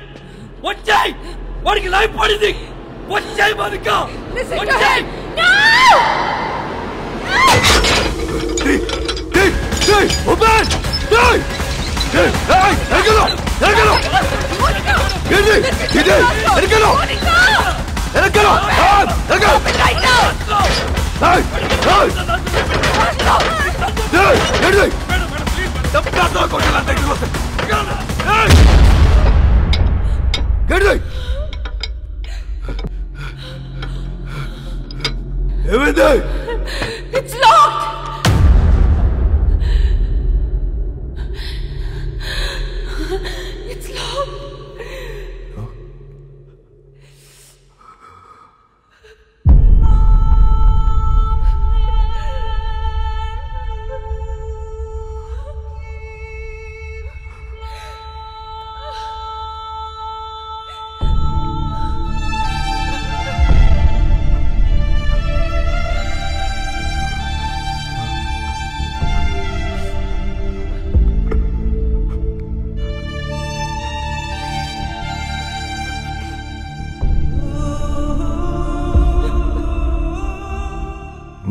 వచ్చాయి. వాడికి లైఫ్ పడింది. వచ్చాయి మోనికా. వచ్చాయి. ఓపెన్. ఎరగలో. ఎరగలో. ఏంటి? ఇది ఎరగలో. ఎరగలో. ఎరగలో. ఏమైంది? It's locked. It's locked.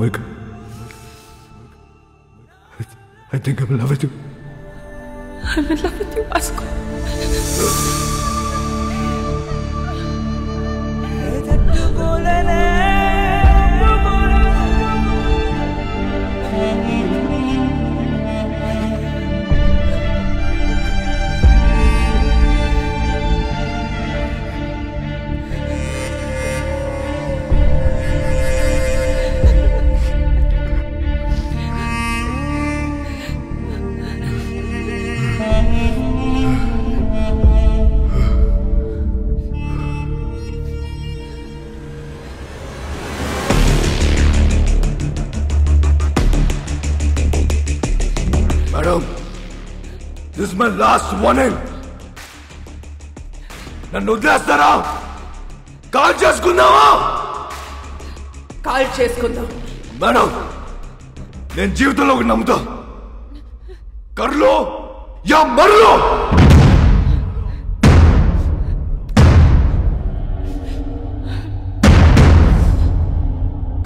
Monica. I think I'm in love with you. I'm in love with you, Vasco. Madam, this is my last warning. నన్ను వదిలేస్తారా? కాల్ చేసుకుందామా? కాల్ చేసుకుందాం. మేడం, నేను జీవితంలో ఒకటి నమ్ముతా. కర్లో యా మర్లో.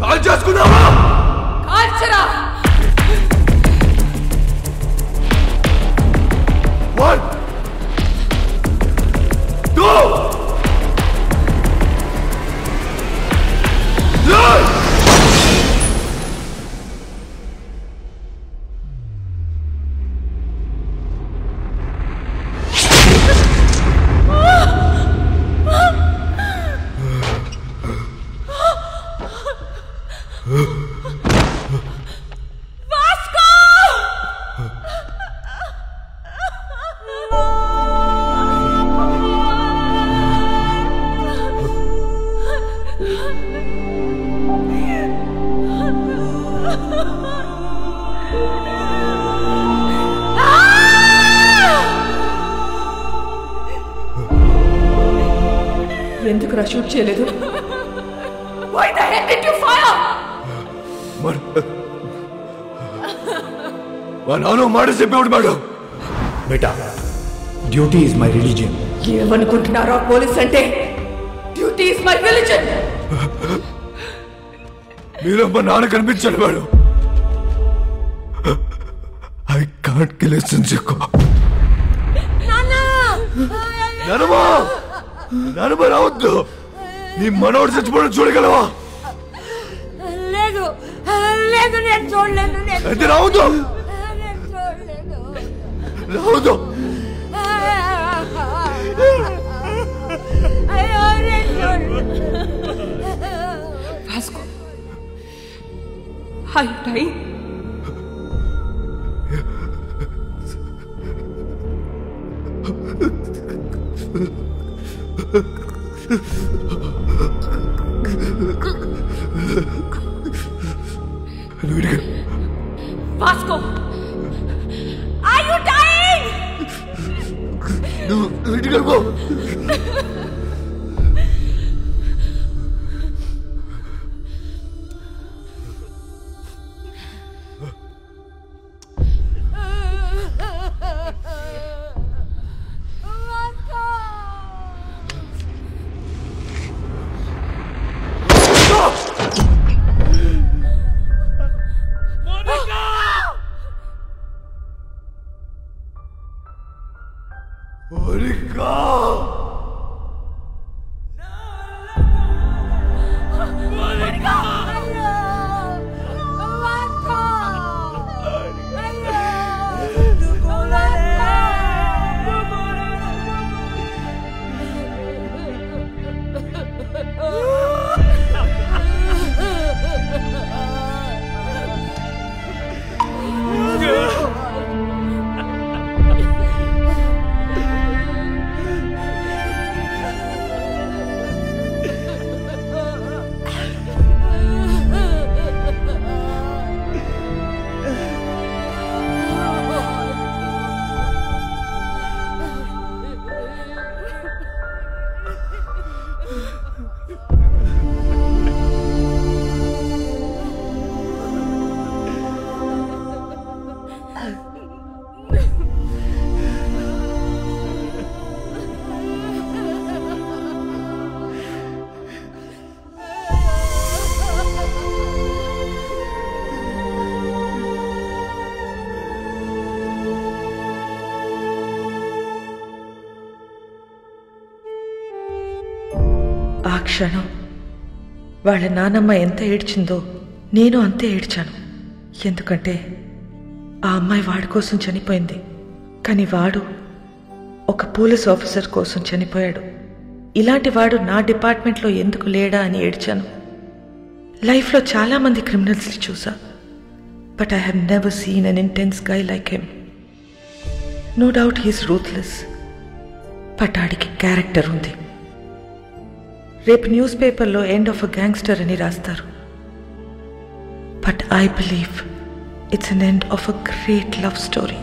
కాల్ చేసుకుందామా? కాల్చరా. One, two, three. ఎందుకు షూట్ చేయలేదు? Why the hell did you fire? మా నాన్న మాట చెప్పేవాడు మేడం. బేటా, డ్యూటీ ఇస్ మై రిలీజియన్. ఏమనుకుంటున్నారో పోలీస్ అంటే? Duty is my religion. మీరు మా నాన్న కనిపించాడు మేడం. ఐ కాంట్ కిల్ సించుకో. నానమ్మా, నానమ్మ రావద్దు. నీ మనోడు చచ్చిపోవడం చూడగలవా? లేదు లేదు, నేను చూడలేను. అయితే రావద్దు, రావద్దు. Vasco, are you dying? Vasco, are you dying? నువ్వు Monica! ఆ క్షణం వాళ్ళ నానమ్మ ఎంత ఏడ్చిందో నేను అంతే ఏడ్చాను. ఎందుకంటే ఆ అమ్మాయి వాడి కోసం చనిపోయింది, కానీ వాడు ఒక పోలీస్ ఆఫీసర్ కోసం చనిపోయాడు. ఇలాంటి వాడు నా డిపార్ట్మెంట్లో ఎందుకు లేడా అని ఏడ్చాను. లైఫ్లో చాలామంది క్రిమినల్స్ని చూసా, but I have never seen an intense guy like him. No doubt he's ruthless, but ఆడికి క్యారెక్టర్ ఉంది. రేపు న్యూస్ పేపర్లో ఎండ్ ఆఫ్ అ గ్యాంగ్స్టర్ అని రాస్తారు, but I believe it's an end of a great love story.